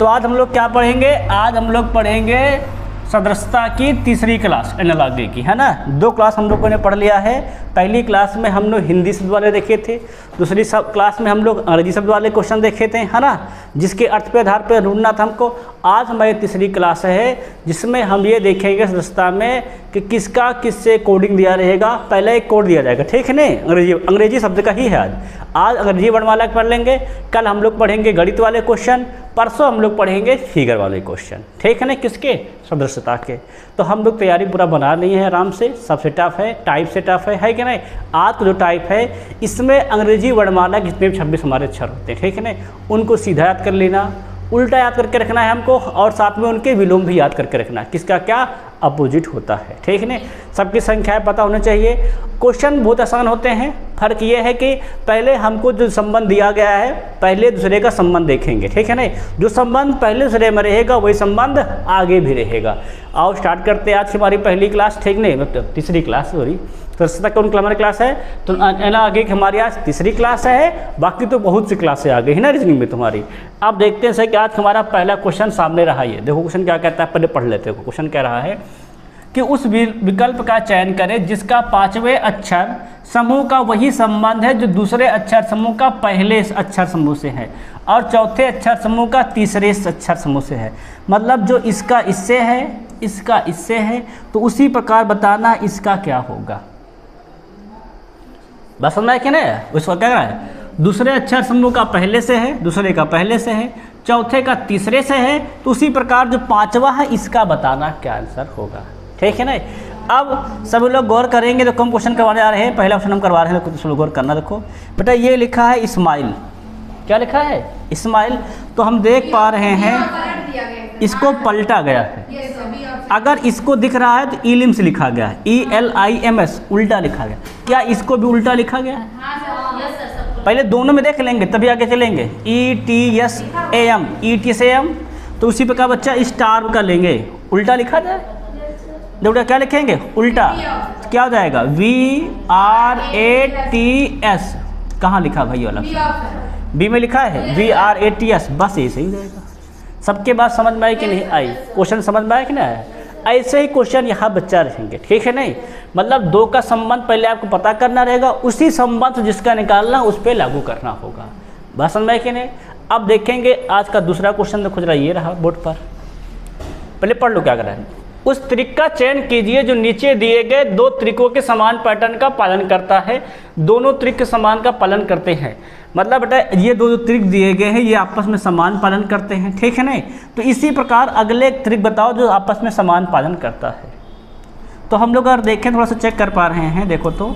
तो आज हम लोग क्या पढ़ेंगे, आज हम लोग पढ़ेंगे सदस्यता की तीसरी क्लास एनालॉजी की, है ना। 2 क्लास हम लोगों ने पढ़ लिया है। पहली क्लास में हम लोग हिंदी शब्द वाले देखे थे, दूसरी क्लास में हम लोग अंग्रेजी शब्द वाले क्वेश्चन देखे थे, है ना, जिसके अर्थ पे आधार पर ढूंढना था हमको। आज हमारी तीसरी क्लास है जिसमें हम ये देखेंगे सदस्यता में कि किसका किससे कोडिंग दिया रहेगा। पहले एक कोड दिया जाएगा, ठीक है नहीं, अंग्रेजी शब्द का ही है आज अंग्रेजी वर्णमाला पढ़ लेंगे। कल हम लोग पढ़ेंगे गणित वाले क्वेश्चन, परसों हम लोग पढ़ेंगे फिगर वाले क्वेश्चन, ठीक है ना, किसके, सदस्यता के। तो हम लोग तैयारी पूरा बना लिए हैं आराम से। सबसे टफ है, टाइप से टफ है कि नहीं। आज का जो टाइप है इसमें अंग्रेजी वर्णमाला जितने भी 26 हमारे अक्षर होते हैं, ठीक है ना, उनको सीधा याद कर लेना, उल्टा याद करके रखना है हमको, और साथ में उनके विलोम भी याद करके रखना, किसका क्या अपोजिट होता है, ठीक है ना। सबकी संख्याएं पता होनी चाहिए। क्वेश्चन बहुत आसान होते हैं। फर्क ये है कि पहले हमको जो संबंध दिया गया है पहले दूसरे का संबंध देखेंगे, ठीक है ना। जो संबंध पहले दूसरे में रहेगा वही संबंध आगे भी रहेगा। आओ स्टार्ट करते हैं आज की हमारी पहली क्लास, ठीक नहीं, मतलब तीसरी क्लास, सॉरी, सदस्यता कौन हमारी क्लास है, तो आगे की हमारी आज तीसरी क्लास है। बाकी तो बहुत सी क्लासें आ गई है ना रीजनिंग में तुम्हारी। अब देखते हैं कि आज हमारा पहला क्वेश्चन सामने रहा। ये देखो क्वेश्चन क्या कहता है, पहले पढ़ लेते हो। क्वेश्चन कह रहा है कि उस विकल्प का चयन करें जिसका 5वें अक्षर समूह का वही संबंध है जो दूसरे अक्षर समूह का पहले अक्षर समूह से है और चौथे अक्षर समूह का तीसरे अक्षर समूह से है। मतलब जो इसका इससे है, इसका इससे है, तो उसी प्रकार बताना इसका क्या होगा। बस समझ में कि नहीं, उसको क्या है, दूसरे अक्षर समूह का पहले से है, दूसरे का पहले से है, चौथे का तीसरे से है, तो उसी प्रकार जो 5वां है इसका बताना क्या आंसर होगा, ठीक है ना। अब सभी लोग गौर करेंगे तो कम क्वेश्चन करवाने आ रहे हैं। पहला क्वेश्चन हम करवा रहे हैं तो कुछ गौर करना। देखो बेटा ये लिखा है इस्माइल, क्या लिखा है, इस्माइल। तो हम देख पा रहे हैं इसको पलटा गया है। अगर इसको दिख रहा है तो इलिम्स लिखा गया है, ELIMS, उल्टा लिखा गया। क्या इसको भी उल्टा लिखा गया है? पहले दोनों में देख लेंगे तभी आगे चलेंगे। ETSAM, ETSAM, तो उसी प्रकार बच्चा स्टार का लेंगे, उल्टा लिखा जाए। देखो क्या लिखेंगे उल्टा, क्या हो जाएगा, VRATS। कहाँ लिखा भाई वाला, बी में लिखा है VRATS, बस ये सही जाएगा। सबके बात समझ में आई कि नहीं आई, क्वेश्चन समझ में आया कि नहीं आया। ऐसे ही क्वेश्चन यहाँ बच्चा रहेंगे, ठीक है नहीं। मतलब 2 का संबंध पहले आपको पता करना रहेगा, उसी संबंध जिसका निकालना उस पर लागू करना होगा। बात समझ में आई कि नहीं। अब देखेंगे आज का दूसरा क्वेश्चन, देखो जरा ये रहा बोर्ड पर, पहले पढ़ लो क्या कर रहा है। उस त्रिक का चयन कीजिए जो नीचे दिए गए 2 त्रिकों के समान पैटर्न का पालन करता है। दोनों त्रिक के समान का पालन करते हैं, मतलब बेटा ये 2 त्रिक दिए गए हैं ये आपस में समान पालन करते हैं, ठीक है नहीं। तो इसी प्रकार अगले त्रिक बताओ जो आपस में समान पालन करता है। तो हम लोग अगर देखें थोड़ा सा चेक कर पा रहे हैं, देखो तो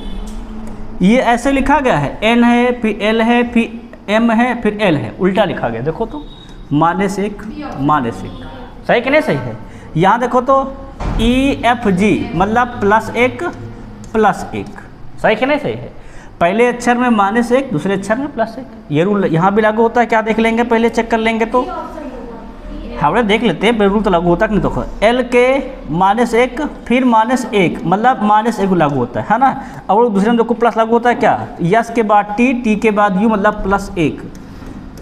ये ऐसे लिखा गया है, N है, फिर L है, फिर M है, फिर L है, उल्टा लिखा गया। देखो तो -1 -1, सही कि नहीं सही है। यहाँ देखो तो EFG मतलब +1 +1, सही कि नहीं सही है। पहले अक्षर में -1, दूसरे अक्षर में +1, ये रूल यहाँ भी लागू होता है। क्या देख लेंगे, पहले चेक कर लेंगे तो हमने देख लेते हैं रूल तो लागू होता है कि नहीं। तो L के -1 फिर -1 मतलब -1 लागू होता है ना। और दूसरे में देखो प्लस लागू होता है, क्या, यस के बाद T के बाद U मतलब +1।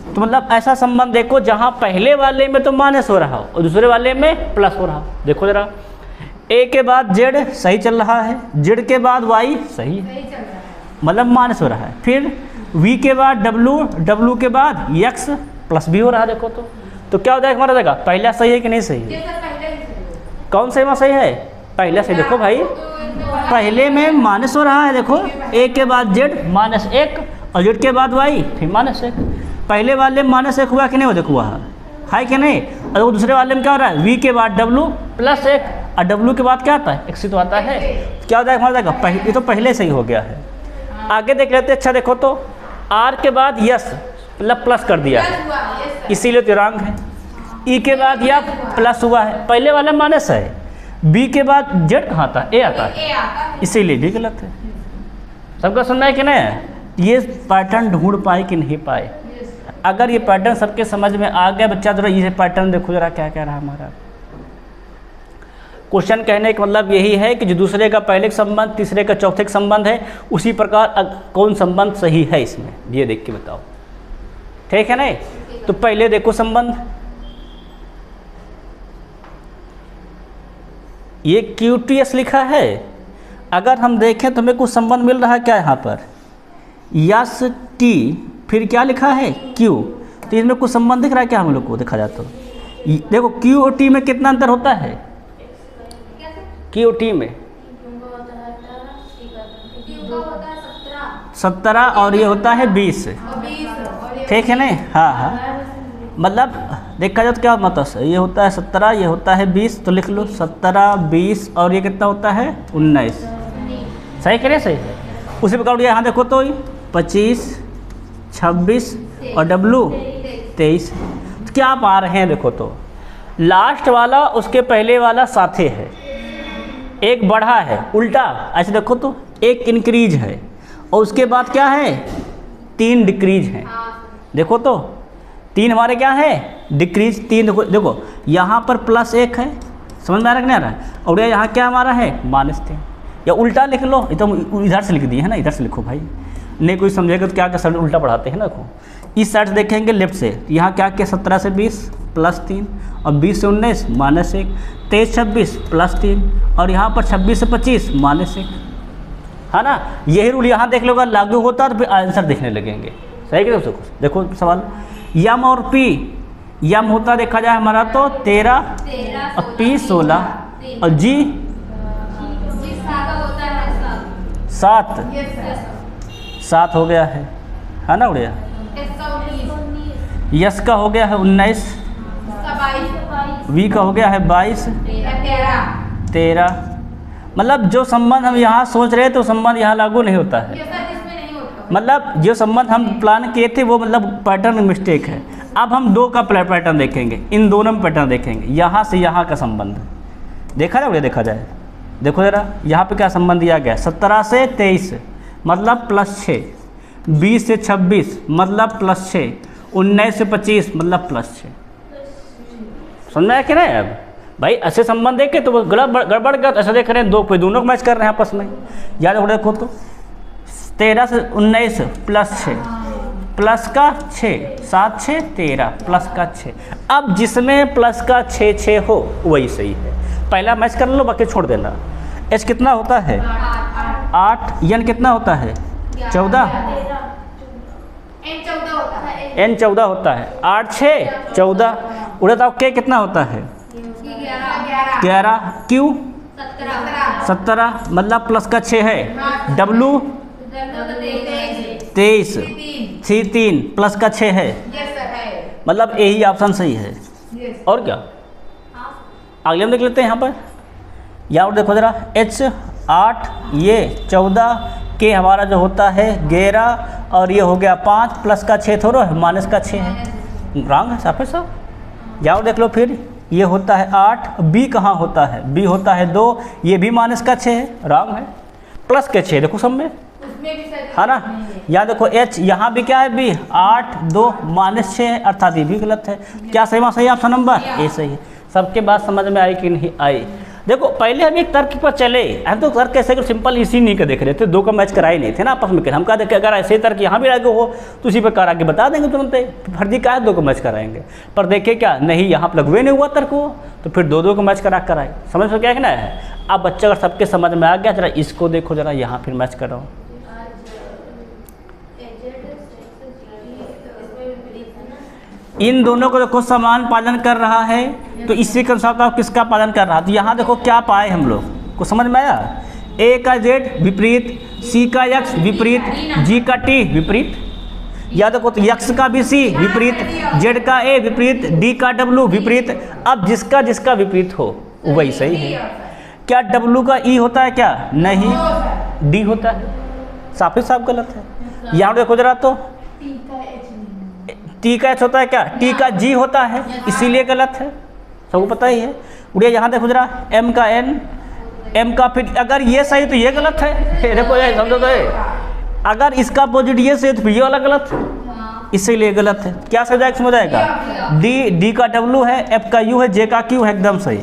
तो मतलब ऐसा संबंध देखो जहाँ पहले वाले में तो माइनस हो रहा हो और दूसरे वाले में प्लस हो रहा हो। देखो जरा, A के बाद Z सही चल रहा है, Z के बाद Y सही है, मतलब माइनस हो रहा है। फिर V के बाद W के बाद X प्लस भी हो रहा है। देखो तो क्या हो जाएगा हमारा, जाएगा पहला सही है कि नहीं सही है, कौन सा में सही है, पहला सही। देखो भाई पहले में माइनस हो रहा है, देखो A के बाद Z -1 और Z के बाद Y फिर -1। पहले वाले में -1 हुआ कि नहीं हो, देखो वहाँ है कि नहीं। और दूसरे वाले में क्या हो रहा है, V के बाद W +1 और W के बाद क्या आता है, X तो आता है। क्या हो जाएगा हमारा, जाएगा ये तो पहले से ही हो गया है। आगे देख लेते हैं। अच्छा देखो तो R के बाद यस मतलब प्लस कर दिया है, इसीलिए तो रंग है। E के बाद यह प्लस हुआ है, पहले वाला माइनस है। B के बाद Z कहाँ आता है, A आता है, इसीलिए भी गलत है। सबका सुनना है कि नहीं, ये पैटर्न ढूंढ पाए कि नहीं पाए। अगर ये पैटर्न सबके समझ में आ गया बच्चा, जरा ये पैटर्न देखो जरा क्या कह रहा है हमारा क्वेश्चन। कहने का मतलब यही है कि जो दूसरे का पहले का संबंध तीसरे का चौथे का संबंध है, उसी प्रकार कौन संबंध सही है इसमें, ये देख के बताओ, ठीक है नहीं। तो पहले देखो संबंध, ये क्यू टी एस लिखा है। अगर हम देखें तो हमें कुछ संबंध मिल रहा है क्या यहाँ पर, यस टी फिर क्या लिखा है क्यू, तो इसमें कुछ संबंध दिख रहा है क्या हम लोग को, देखा जाए तो देखो क्यू और टी में कितना अंतर होता है, क्यू टी में 17 और ये होता है 20, ठीक है नहीं। हाँ हाँ, मतलब देखा जाए तो क्या मतलब ये होता है 17, ये होता है 20, तो लिख लो 17 20 और ये कितना होता है 19, सही करें सही। उसी प्रकार यहाँ देखो तो 25 26 और डब्लू 23, तो क्या आप आ रहे हैं, देखो तो लास्ट वाला उसके पहले वाला साथे है, एक बढ़ा है उल्टा, ऐसे देखो तो एक इंक्रीज है और उसके बाद क्या है 3 डिक्रीज है, देखो तो 3 हमारे क्या है डिक्रीज, 3 देखो यहाँ पर +1 है, समझ में आ रहा है कि नहीं आ रहा है, और यहाँ क्या हमारा है -3, या उल्टा लिख लो, ये तो इधर से लिख दिए है ना, इधर से लिखो भाई, नहीं कोई समझेगा तो क्या क्या सर उल्टा पढ़ाते हैं ना। देखो इस साइड से देखेंगे लेफ्ट से, यहाँ क्या क्या 17 से 20 +3 और 20 से 19 -1, 23 26 +3 और यहाँ पर 26 से 25 -1, है ना। यही रूल यहाँ देख लो, अगर लागू होता तो फिर आंसर देखने लगेंगे, सही है। देखो सवाल यम और पी, यम होता देखा जाए हमारा तो 13 और पी 16 और जी 7 हो गया है ना उड़िया। यस का हो गया है 19, वी का हो गया है 22 13, मतलब जो संबंध हम यहाँ सोच रहे थे वो संबंध यहाँ लागू नहीं होता है, मतलब जो संबंध हम प्लान किए थे वो मतलब पैटर्न में मिस्टेक है। अब हम 2 का पैटर्न देखेंगे, इन दोनों में पैटर्न देखेंगे, यहाँ से यहाँ का संबंध देखा जाए, देखा जाए देखो ज़रा यहाँ पे क्या संबंध दिया गया, 17 से 23 मतलब +6, 20 से 26 मतलब +6, 19 से 25 मतलब +6, समझ में आया कि नहीं। अब भाई ऐसे संबंध देखे तो गड़बड़ कर, ऐसा देख रहे हैं 2 पे दोनों को मैच कर रहे हैं आपस में, याद हो देखो तो 13 से 19 +6 प्लस का 6 7 6 13 प्लस का 6, अब जिसमें प्लस का 6 6 हो वही सही है, पहला मैच कर लो बाकी छोड़ देना। एच कितना होता है 8, एन कितना होता है 14, एन 14 होता है, 8 6 14, उड़े तो के कितना होता है 11, क्यू 17 मतलब प्लस का 6 है, डब्लू 23 3 प्लस का 6 है, मतलब यही ऑप्शन सही है। और क्या अगले हम देख लेते हैं यहाँ पर, या और देखो ज़रा H 8 ये 14 के हमारा जो होता है 11 और ये हो गया 5 प्लस का 6 थोड़ा है माइनस का 6 है, रॉन्ग है साफ है सब। या और देख लो फिर ये होता है 8, B कहाँ होता है, B होता है 2, ये भी माइनस का 6 है, रॉन्ग है, प्लस के 6 देखो सब में है ना। यहाँ देखो H यहाँ भी क्या है B 8 2 -6 है, अर्थात ये भी गलत है। क्या सही सही ऑप्शन नंबर ए सही है। सबके बात समझ में आई कि नहीं आई। देखो पहले हम एक तर्क पर चले, हम तो तर्क कैसे सिंपल इसी नहीं का देख रहे थे, 2 का मैच कराए नहीं थे ना आपस में, हम कहा देखे अगर ऐसे तर्क यहाँ भी आगे हो तो उसी प्रकार आगे बता देंगे तुरंत, फर्जी का है 2 का मैच कराएंगे। पर देखे क्या नहीं यहाँ पर लगवे नहीं हुआ तर्क हो, तो फिर 2 का मैच करा कराए, समझ में क्या है ना है। अब बच्चा अगर सबके समझ में आ गया, जरा इसको देखो जरा यहाँ फिर मैच कर रहा हूँ। इन दोनों को देखो समान पालन कर रहा है, तो इसी के अनुसार आप किसका पालन कर रहा है। तो यहाँ देखो क्या पाए हम लोग को समझ में आया, A का Z विपरीत, C का X विपरीत, G का T विपरीत, या देखो तो X का भी C विपरीत, Z का A विपरीत, D का W विपरीत। अब जिसका जिसका विपरीत हो वही सही है। क्या W का E होता है क्या, नहीं, D होता है, साफ ही साफ गलत है। यहाँ देखो जरा तो T का H होता है क्या, T का G होता है, इसीलिए गलत है, सबको पता ही है। उड़िया यहाँ देखो जरा M का N, M का फिर अगर ये सही तो ये गलत है, देखो ये समझो तो अगर इसका अपोजिट ये सही तो फिर ये वाला गलत है, इसीलिए गलत है। क्या सही जाएगा, समझ आएगा। D का W है, F का U है, J का Q है, एकदम सही,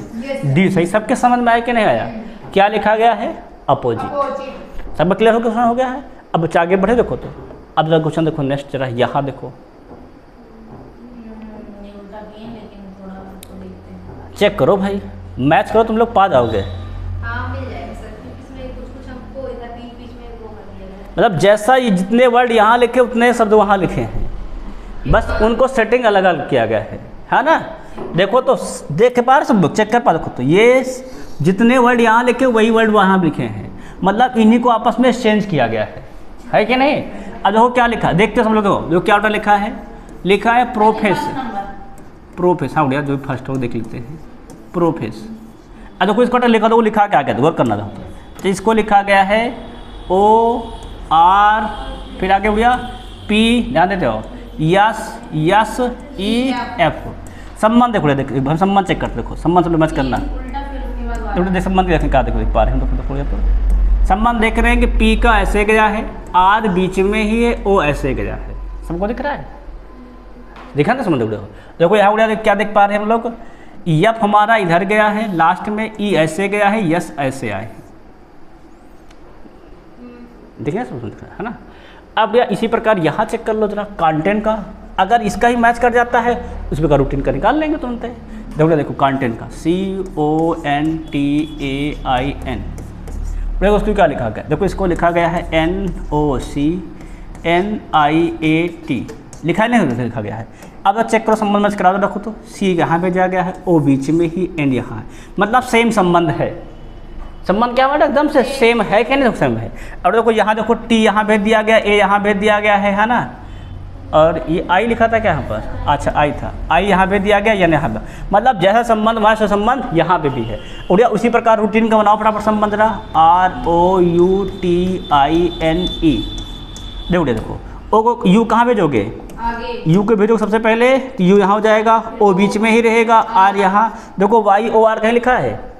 D सही। सबके समझ में आया कि नहीं आया। क्या लिखा गया है, अपोजिट। सब क्लियर हो गया है। अब बच्चा आगे बढ़े, देखो तो अब जरा क्वेश्चन देखो नेक्स्ट, जरा यहाँ देखो चेक करो भाई, मैच करो, तुम लोग पा जाओगे। मतलब जैसा ये जितने वर्ड यहाँ लिखे उतने शब्द वहाँ लिखे हैं, बस उनको सेटिंग अलग अलग किया गया है ना। देखो तो देख पा रहे सब लोग, चेक कर पा, देखो तो ये जितने वर्ड यहाँ लिखे वही वर्ड वहाँ भी लिखे हैं, मतलब इन्हीं को आपस में एक्सचेंज किया गया है कि नहीं। अब देखो क्या लिखा, देखते सब लोग जो क्या लिखा है, लिखा है प्रोफेस, हाँ उड़िया जो फर्स्ट हो देख लेते हैं, प्रोफेस। अब देखो इसको लिखा तो वो लिखा क्या गया, गौर करना था। तो इसको लिखा गया है OR, फिर आगे उड़िया P, ध्यान देते हो, यस EF। सम्मान देखो, हम सम्मान चेक करते, देखो सम्मान सब मैच करना, देख सम्मान देखने का, देख पा रहे हैं तो सम्मान देख रहे हैं कि P का ऐसे गया है, R बीच में ही है, O ऐसे गया है, सबको दिख रहा है, दिखा ना समझ। देखो यहाँ उड़िया क्या देख पा रहे हैं हम लोग, F हमारा इधर गया है लास्ट में, E ऐसे गया है, यस ऐसे आए, देखिए समझ है ना। अब या इसी प्रकार यहाँ चेक कर लो जरा कंटेंट का, अगर इसका ही मैच कर जाता है उस पर रूटीन का निकाल लेंगे तुरंत। देखो कंटेंट का CONTAIN, देखो उसको क्या लिखा गया, देखो इसको लिखा गया है NOCNIAT, लिखा नहीं लिखा गया है। अब चेक करो संबंध मैच करा दो, रखो तो C यहाँ भेजा गया है, O बीच में ही, एंड यहाँ है, मतलब सेम संबंध है। संबंध क्या वर्ड एकदम से सेम है कि नहीं, सेम है। और देखो यहाँ देखो T यहाँ भेज दिया गया, A यहाँ भेज दिया गया है ना, और ये I लिखा था क्या यहाँ पर, अच्छा I था, I यहाँ भेज दिया गया, यानी यहाँ, मतलब जैसा संबंध वैसा संबंध यहाँ पे भी है। उड़िया उसी प्रकार रूटीन का बनाओ फटाफट संबंध रहा, ROUTINE। देखो O को U कहाँ भेजोगे, U को भेजोगे सबसे पहले, तो U यहाँ हो जाएगा, O बीच में ही रहेगा, R यहाँ, देखो YOR कहीं लिखा है,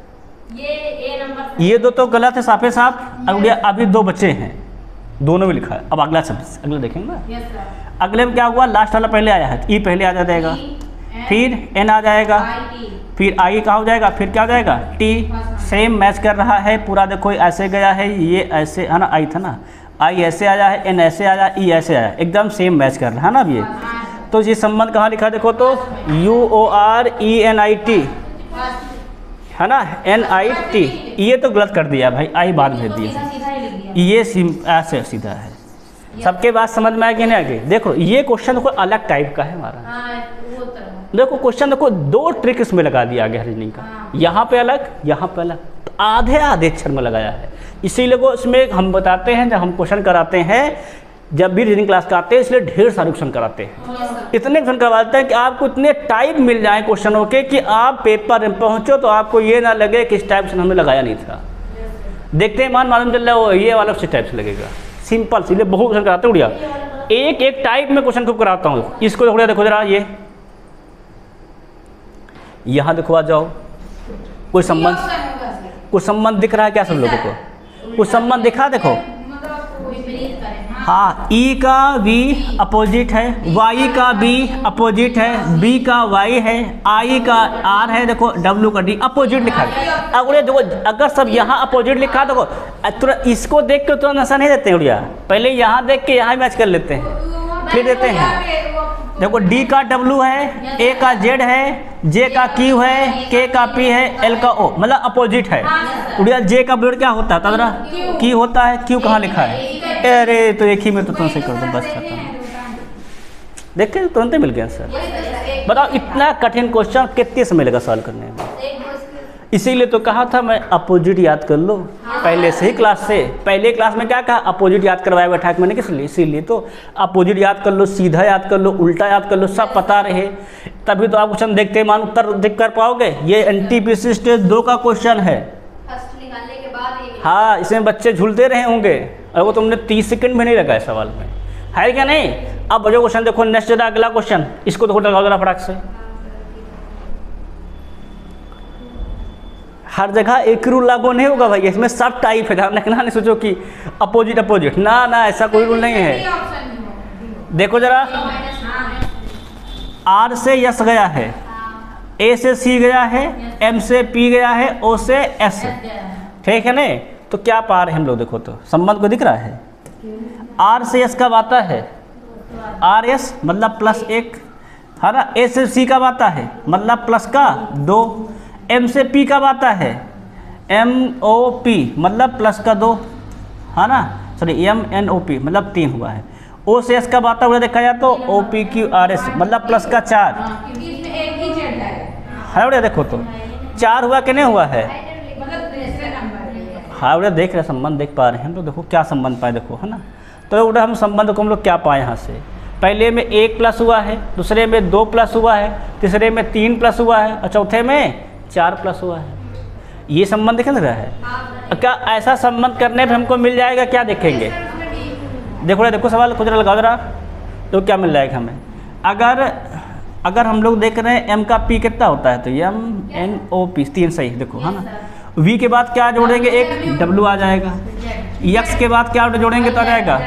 ये दो तो गलत है साफे साफ। अभी दो बच्चे हैं, दोनों में लिखा है। अब अगला शब्द अगले देखेंगे ना, अगले में क्या हुआ, लास्ट वाला पहले आया है, E पहले आ जाएगा, फिर N आ जाएगा, फिर I कहाँ हो जाएगा, फिर क्या हो जाएगा T, सेम मैच कर रहा है पूरा। देखो ऐसे गया है, ये ऐसे है ना, I था ना, I ऐसे आया है, N ऐसे आया, E ऐसे आया, एकदम सेम मैच कर रहा है ना। अब ये तो ये संबंध कहाँ लिखा, देखो तो UORENIT है ना, NIT, ये तो गलत कर दिया भाई, I बाद भेज दिया, ये ऐसे सीधा है। सबके बात समझ में आएगी नहीं आगे। देखो ये क्वेश्चन देखो अलग टाइप का है हमारा, देखो क्वेश्चन देखो दो ट्रिक इसमें लगा दिया गया रीजनिंग का, यहाँ पे अलग, यहाँ पे अलग, तो आधे अक्षर में लगाया है। इसीलिए वो इसमें हम बताते हैं, जब हम क्वेश्चन कराते हैं, जब भी रीजनिंग क्लास कराते हैं, इसलिए ढेर सारे क्वेश्चन कराते हैं, इतने क्वेश्चन करवाते हैं कि आपको इतने टाइप मिल जाए क्वेश्चनों के कि आप पेपर में पहुँचो तो आपको ये ना लगे कि इस टाइप से हमने लगाया नहीं था। देखते हैं मालूम चल रहा है वो ये वाला उसी टाइप से लगेगा, सिंपल। इसलिए बहुत क्वेश्चन कराते हैं उड़िया, एक एक टाइप में क्वेश्चन को कराता हूँ। इसको उड़िया देखो जरा, ये यहाँ देखो, आ जाओ, कोई संबंध दिख रहा है क्या सब लोगों को, कुछ संबंध दिखा, देखो हाँ, E का V अपोजिट है, Y का B अपोजिट है, B का Y है, I का R है, देखो W का D अपोजिट लिखा है। अगर देखो अगर सब यहाँ अपोजिट लिखा, देखो तुरंत इसको देख के तुरंत आंसर नहीं देते हैं उड़िया, पहले यहाँ देख के यहाँ मैच कर लेते हैं, फिर देते हैं। देखो D का W है, A का Z है, J का Q है, K का P है, L का O, मतलब अपोजिट है उड़िया। J का ब्लड क्या होता है, तदरा Q होता है, Q कहाँ लिखा है, अरे तो एक ही में तो तुरंत से कर दो, बस खत्म। देखते तुरंत ही मिल गया सर। बताओ इतना कठिन क्वेश्चन कितने समय लगा सॉल्व करने में, इसीलिए तो कहा था मैं अपोजिट याद कर लो पहले से ही क्लास से। पहले क्लास में क्या कहा, अपोजिट याद करवाया बैठा मैंने, किस लिए, इसीलिए तो अपोजिट याद कर लो, सीधा याद कर लो, उल्टा याद कर लो, सब पता रहे, तभी तो आप क्वेश्चन देखते मान उत्तर देख कर पाओगे। ये NTPC स्टेज 2 का क्वेश्चन है, हाँ इसमें बच्चे झूलते रहे होंगे, और वो तुमने 30 सेकंड में नहीं लगा है सवाल में, है क्या नहीं। अब जो क्वेश्चन देखो नेक्स्ट जरा अगला क्वेश्चन, इसको देखो लगाओ जरा फटाक से। हर जगह एक रूल लागू नहीं होगा भाई, इसमें सब टाइप है, ध्यान रखना, नहीं सोचो कि अपोजिट अपोजिट, ना ना ऐसा कोई रूल नहीं है। देखो जरा, R से S गया है, A से C गया है, M से P गया है, O से S, ठीक है नहीं। तो क्या पा रहे हैं हम लोग, देखो तो संबंध को दिख रहा है, R से S कब आता है, RS मतलब +1 है ना, A से C कब आता है मतलब +2, M से P कब आता है MOP मतलब +2 है ना, सॉरी MNOP मतलब 3 हुआ है। O से S का आता हुआ देखा जाए तो OPQRS मतलब प्लस का 4 है बेटा, देखो तो 4 हुआ कि नहीं हुआ है। हाँ बेटा देख रहे संबंध देख पा रहे हैं तो देखो क्या संबंध पाए, देखो है ना। तो बेटा हम संबंध को हम लोग क्या पाए यहाँ से, पहले में 1 प्लस हुआ है, दूसरे में 2 प्लस हुआ है, तीसरे में 3 प्लस हुआ है और चौथे में 4 प्लस हुआ है। ये संबंध दिख रहा है। क्या ऐसा संबंध करने पे हमको मिल जाएगा, क्या देखेंगे, देखो ना, देखो सवाल खुद लगाओ जरा, तो क्या मिल जाएगा हमें। अगर हम लोग देख रहे हैं M का P कितना होता है तो MNOP 3 सही, देखो है ना। V के बाद क्या जोड़ेंगे, एक W आ जाएगा। X के बाद क्या जोड़ेंगे तो आ जाएगा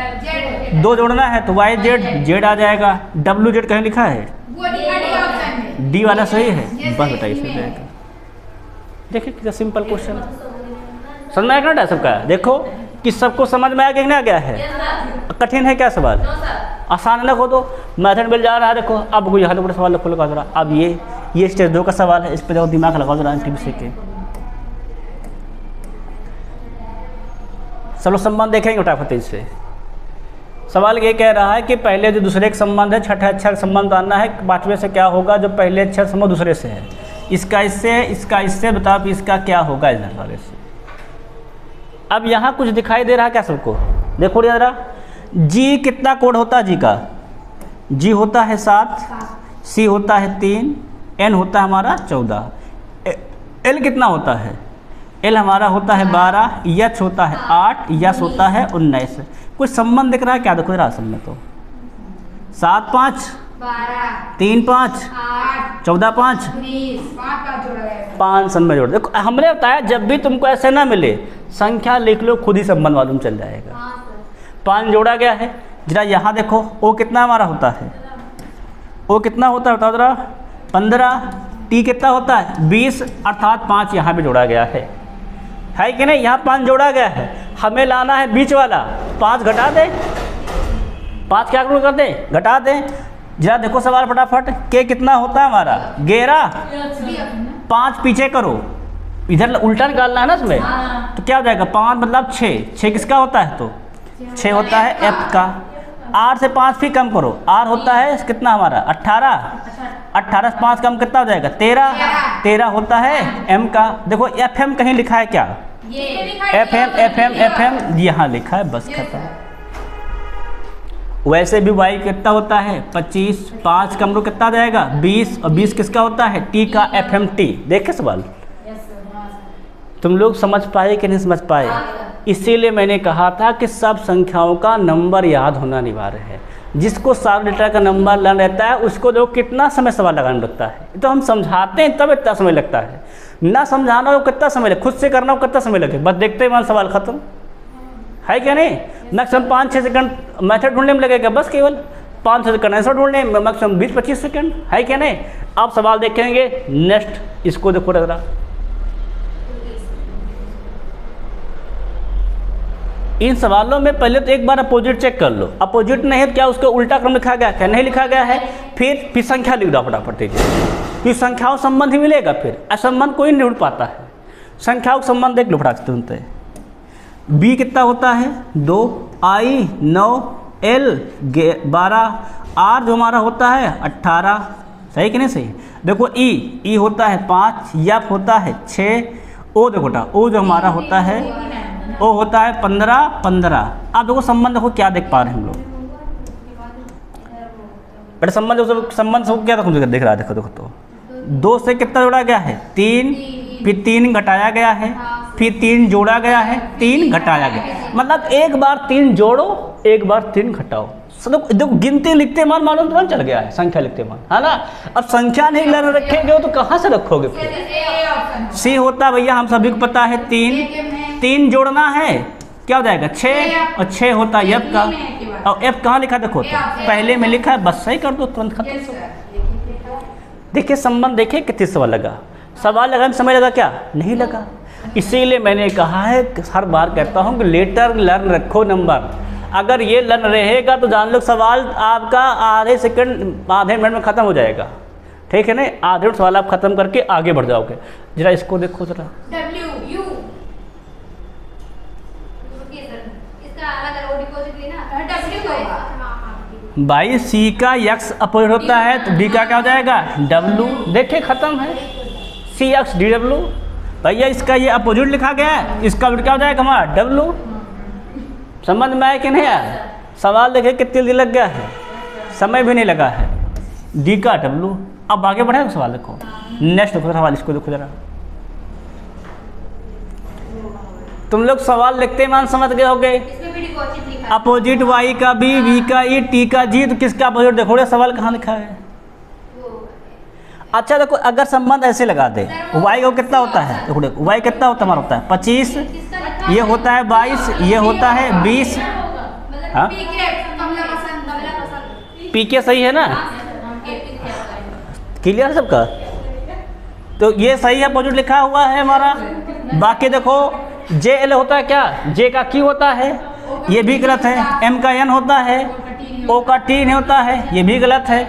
2 जोड़ना है तो YZ आ जाएगा। WZ कहीं लिखा है, D वाला सही है, बस बताइए सही जाएगा। देखिए कितना सिंपल क्वेश्चन, समझ में आएगा ना सबका। देखो कि सबको समझ में आ गया कि नहीं आ गया है, कठिन है क्या सवाल, आसान लग हो तो मैथड मिल जा रहा है। देखो अब कोई यहाँ बड़ा सवाल लगा जरा, अब ये स्टेज 2 का सवाल है, इस पर जाओ दिमाग लगाओ जरा NTPC के। चलो संबंध देखेंगे फटाफट इससे। सवाल ये कह रहा है कि पहले जो दूसरे का संबंध है छठे अक्षर संबंध आना है, 5वें से क्या होगा जो पहले अक्षर संबंध दूसरे से है, इसका इससे बताओ इसका क्या होगा इस वाले से। अब यहाँ कुछ दिखाई दे रहा है क्या सबको, देखो जरा। जी कितना कोड होता है, जी का जी होता है 7, सी होता है 3, एन होता है हमारा 14, एल कितना होता है, एल हमारा होता है 12, एच होता है 8, यस होता है 19। कुछ संबंध दिख रहा है क्या, देखो जरा असल में तो 7 5 3 5 14 5 5 संबंध जोड़। देखो हमने बताया जब भी तुमको ऐसे ना मिले संख्या लिख लो, खुद ही संबंध मालूम चल जाएगा। 5 जोड़ा गया है, जरा यहाँ देखो ओ कितना हमारा होता है, ओ कितना होता है बताओ जरा 15, टी कितना होता है 20, अर्थात 5 यहाँ पे जोड़ा गया है कि नहीं। यहाँ 5 जोड़ा गया है, हमें लाना है बीच वाला, 5 घटा दे, 5 क्या कर दे घटा दे। जरा देखो सवाल फटाफट, के कितना होता है हमारा 11, 5 पीछे करो, इधर उल्टा निकालना है ना इसमें, तो क्या हो जाएगा 5 मतलब 6 किसका होता है तो 6 होता है एफ का। आर से 5 भी कम करो, आर होता है कितना हमारा 18 से 5 कम कितना हो जाएगा 13 होता है एम का। देखो एफ एम कहीं लिखा है क्या, एफ एम यहाँ लिखा है, बस खत्म। वैसे भी वाई कितना होता है 25, 5 कम लो कितना आ जाएगा 20, और 20 किसका होता है टी का, एफ एम टी। देखे सवाल तुम लोग समझ पाए कि नहीं समझ पाए। इसीलिए मैंने कहा था कि सब संख्याओं का नंबर याद होना अनिवार्य है। जिसको 7 लीटर का नंबर लर्न रहता है उसको लोग कितना समय सवाल लगाने लगता है, तो हम समझाते हैं तब इतना समय लगता है, ना समझाना हो कितना समय लगे, खुद से करना हो कितना समय लगे, बस देखते हैं सवाल खत्म है क्या नहीं। मैक्सिमम 5-6 सेकंड मेथड ढूंढने में लगेगा, बस केवल 5-6 सेकंड आंसर ढूंढने में मैक्सिमम 20-25 सेकंड है क्या नहीं। आप सवाल देखेंगे नेक्स्ट, इसको देखो जरा, इन सवालों में पहले तो एक बार अपोजिट चेक कर लो, अपोजिट नहीं है तो क्या उसका उल्टा क्रम लिखा गया क्या, नहीं लिखा गया है, फिर संख्या लिख दो फटाफट, फिर संख्याओं संबंध ही मिलेगा, फिर असंबंध कोई नहीं ढूंढ पाता है। संख्याओं का संबंध देख लो फटाफट तुरंत। बी कितना होता है 2, आई 9, एल 12, आर जो हमारा होता है 18, सही कि नहीं सही। देखो ई होता है 5, एफ होता है 6, ओ देखो बेटा ओ जो हमारा होता है ओ होता है 15। अब देखो संबंध देखो क्या देख पा रहे हैं हम लोग, बट संबंध सब क्या देख रहा है, देखो तो 2 से कितना जोड़ा गया है 3, फिर 3 घटाया गया है, फिर 3 जोड़ा गया है, 3 घटाया गया, मतलब एक बार 3 जोड़ो एक बार 3 घटाओ। देखो गिनते लिखते मान मालूम तुरंत चल गया है, संख्या लिखते मान है ना। अब संख्या नहीं लर्न रखेंगे तो कहाँ से रखोगे फिर। सी होता है भैया हम सभी को पता है 3 जोड़ना है क्या हो जाएगा 6, और 6 होता है एफ का, और एफ कहाँ लिखा देखो तो पहले में लिखा है, बस सही कर दो तुरंत खत्म। देखिए संबंध देखिए कितने सवाल लगा, सवाल लगाने में समय लगा क्या, नहीं लगा। इसीलिए मैंने कहा है हर बार कहता हूँ कि लेटर लर्न रखो नंबर, अगर ये लर्न रहेगा तो जान लो सवाल आपका आधे मिनट में ख़त्म हो जाएगा, ठीक है ना। आधे मिनट सवाल आप ख़त्म करके आगे बढ़ जाओगे। जरा इसको देखो जरा, भाई सी का एक्स अपोजिट होता है तो डी का क्या हो जाएगा डब्लू। देखिए खत्म है, सी एक्स डी डब्लू। भैया इसका ये अपोजिट लिखा गया है, इसका क्या हो जाएगा हमारा डब्लू। समझ में आया कि नहीं आया? सवाल देखिए कितनी जल्दी लग गया है, समय भी नहीं लगा है। डी का डब्लू। अब आगे बढ़े सवाल देखो, नेक्स्ट देखो सवाल, इसको देखो जरा। तुम लोग सवाल लिखते मान समझ गए होगे। अपोजिट वाई का बी, वी का ई, टी का जी, तो किसका अपोजिट देखो रे सवाल कहाँ लिखा है। अच्छा देखो, अगर संबंध ऐसे लगा दे, वाई को कितना होता है देखो, देखो वाई कितना होता है हमारा होता है 25, ये होता है 22, ये होता है 20। हाँ पी के सही है ना, क्लियर है सबका? तो ये सही है, अपोजिट लिखा हुआ है हमारा। बाकी देखो जे एल होता है क्या, जे का क्यू होता है, ये भी गलत है। एम का एन होता है, ओ का टी नहीं होता है, ये भी गलत है।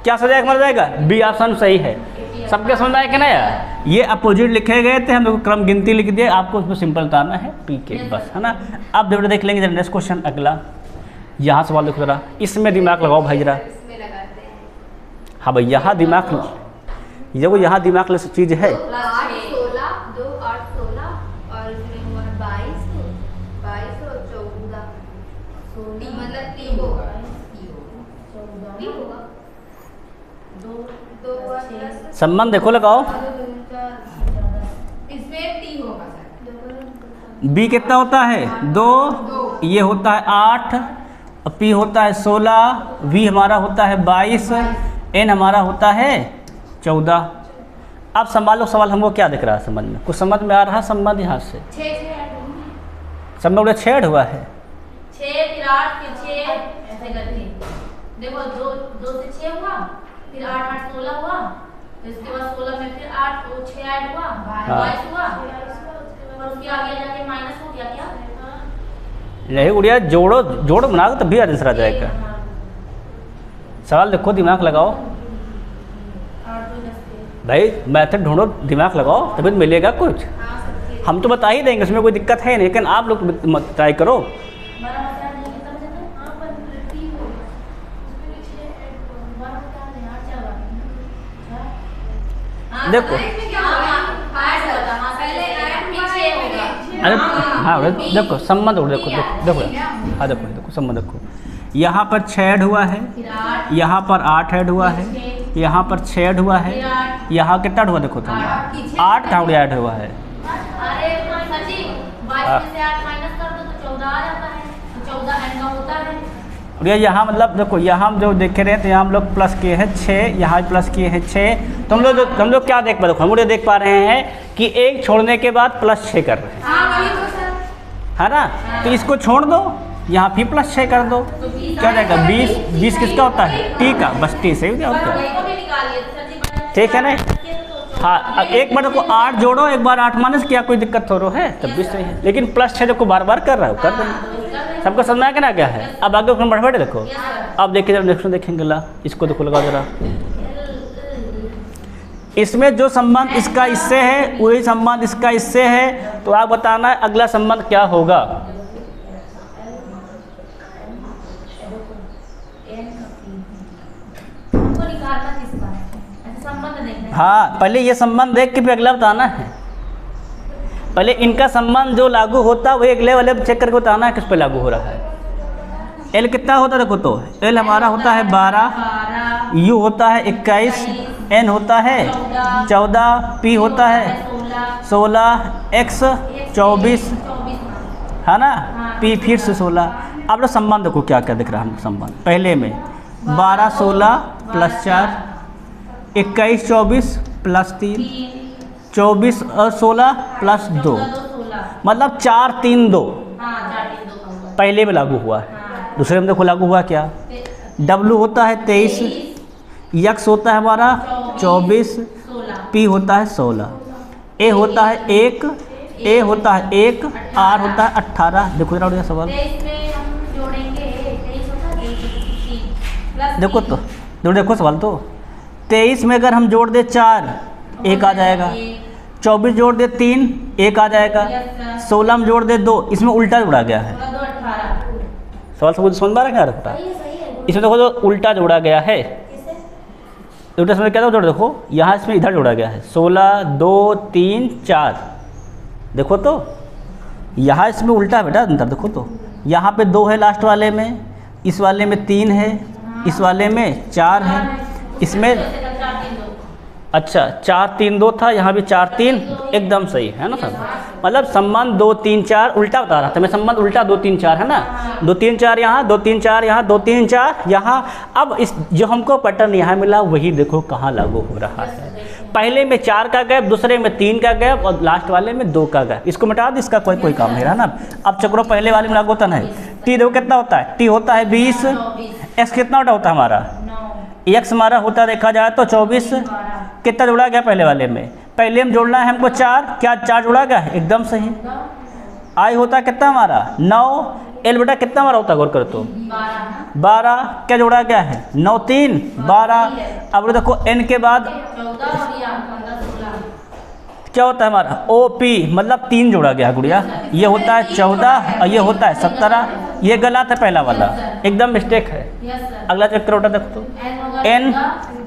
क्या सजाएगा मर जाएगा, बी ऑप्शन सही है। सबके समझ आए कि नहीं यार? ये अपोजिट लिखे गए थे, हम लोग क्रम गिनती लिख दिए, आपको उसमें सिंपल उतारना है पी के बस, है ना। अब जब देख लेंगे जरा नेक्स्ट क्वेश्चन अगला। यहाँ सवाल देखो जरा, इसमें दिमाग लगाओ भाई जरा। हाँ भाई यहाँ दिमाग, देखो यहाँ दिमाग वाली चीज़ है। संबंध देखो लगाओ, बी कितना होता है 2, ये होता है 8, पी होता है 16, वी हमारा होता है 22, एन हमारा होता है 14। अब संभालो सवाल हमको क्या दिख रहा है समझ में, कुछ समझ में आ रहा है संबंध यहाँ से? संबंध 6 हुआ है, 6 फिर 8 फिर 6 ऐसे करके देखो, 2 से 6 हुआ, फिर 8 8 16 हुआ, फिर इसके बाद 16 में फिर 8 वो 6 ऐड हुआ, 22 हुआ, और उसके आगे जाके माइनस हो गया। क्या नहीं उड़िया, जोड़ो जोड़ बना तब भी आंसर आ जाएगा। सवाल देखो, दिमाग लगाओ भाई, मैथड ढूंढो, दिमाग लगाओ तभी तो मिलेगा कुछ। हम तो बता ही देंगे, उसमें कोई दिक्कत है नहीं, लेकिन आप लोग ट्राई करो। देखो अरे हाँ देखो संबंध, देखो देखो देखो हाँ देखो देखो संबंध देखो, यहाँ पर 6 ऐड हुआ है, यहाँ पर 8 ऐड हुआ है, यहाँ पर 6 ऐड हुआ है, यहाँ कितना हुआ देखो तुम, 8 कहाँ ऐड हुआ है। ये यहाँ मतलब देखो, यहाँ हम जो देख रहे हैं तो यहाँ हम लोग प्लस किए हैं 6, यहाँ प्लस किए हैं 6। तो हम लोग क्या देख पा रहे, हम लोग देख पा रहे हैं कि एक छोड़ने के बाद +6 कर रहे हैं, है ना। तो इसको छोड़ दो, यहाँ फिर +6 कर दो, क्या जाएगा 20। 20 किसका होता है टी का, बस टी से क्या होता है, ठीक है ना। हाँ एक बार को 8 जोड़ो, एक बार 8 माइनस किया, कोई दिक्कत थोड़ा है तब भी सही है, लेकिन +6 को बार बार कर रहा हो, कर देंगे। सबको समझ में ना क्या है। अब आगे बढ़ बैठे देखो, अब देखिए जरा नेक्स्ट देखेंगे ला, इसको देखो लगाओ जरा। इसमें जो संबंध इसका इससे है वही संबंध इसका इससे है, तो आप बताना है अगला संबंध क्या होगा। हाँ पहले ये संबंध देख के फिर अगला बताना है। पहले इनका संबंध जो लागू होता है वही अगले वाले चेक करके बताना है किस पे लागू हो रहा है। एल कितना होता है देखो, तो एल हमारा होता है 12, यू होता है 21, एन होता है 14, पी होता है 16, एक्स 24, है ना, पी फिर से 16। अब लोग संबंध देखो क्या क्या दिख रहा है हमको संबंध। पहले में 12 16 + 4, 21 24 + 3, 24 और 16 + 2, मतलब 4 3 2 पहले में लागू हुआ है। दूसरे में देखो लागू हुआ क्या, डब्लू होता है 23, यक्स होता है हमारा 24, पी होता है 16, ए होता है 1, ए होता है 1, आर होता है 18। देखो जरा सवाल देखो, तो देखो सवाल तो 23 में अगर हम जोड़ दे 4 1 आ जाएगा, 24 जोड़ दे 3 1 आ जाएगा, 16 में जोड़ दे 2, इसमें उल्टा जोड़ा गया है। सवाल समझ में आ रहा है क्या? इसमें देखो तो उल्टा जोड़ा गया है, उल्टा समय क्या था जोड़ा, देखो यहाँ इसमें इधर जोड़ा गया है 16 2 3 4, देखो तो यहाँ इसमें उल्टा है बेटा अंतर, देखो तो यहाँ पे 2 है लास्ट वाले में, इस वाले में 3 है, इस वाले में 4 है, इसमें अच्छा 4 3 2 था, यहाँ भी 4 3, एकदम सही है ना सर। मतलब संबंध 2 3 4 उल्टा बता रहा था मैं, संबंध उल्टा 2 3 4 है ना, 2 3 4 यहाँ, 2 3 4 यहाँ, 2 3 4 यहाँ। अब इस जो हमको पैटर्न यहाँ मिला वही देखो कहाँ लागू हो रहा है, पहले में 4 का गैप, दूसरे में 3 का गैप और लास्ट वाले में 2 का गैप। इसको मिटा दो, इसका कोई काम नहीं रहा ना। अब चक्रो पहले वाले में लागू होता है, टी देखो कितना होता है, टी होता है 20, एक्स कितना होता है हमारा, एक्स हमारा होता देखा जाए तो 24, कितना जोड़ा गया पहले वाले में, पहले में जोड़ना है हमको 4, क्या 4 जोड़ा गया है, एकदम सही। आई होता है कितना हमारा 9, एल बेटा कितना हमारा होता है गौर करो तो 12, क्या जोड़ा गया है 9 3 12। अब देखो एन के बाद क्या होता है हमारा ओ पी, मतलब 3 जोड़ा गया गुड़िया, ये होता है 14 और ये होता है 17, ये गलत है पहला वाला, एकदम मिस्टेक है। अगला चेक करो देखो तो एन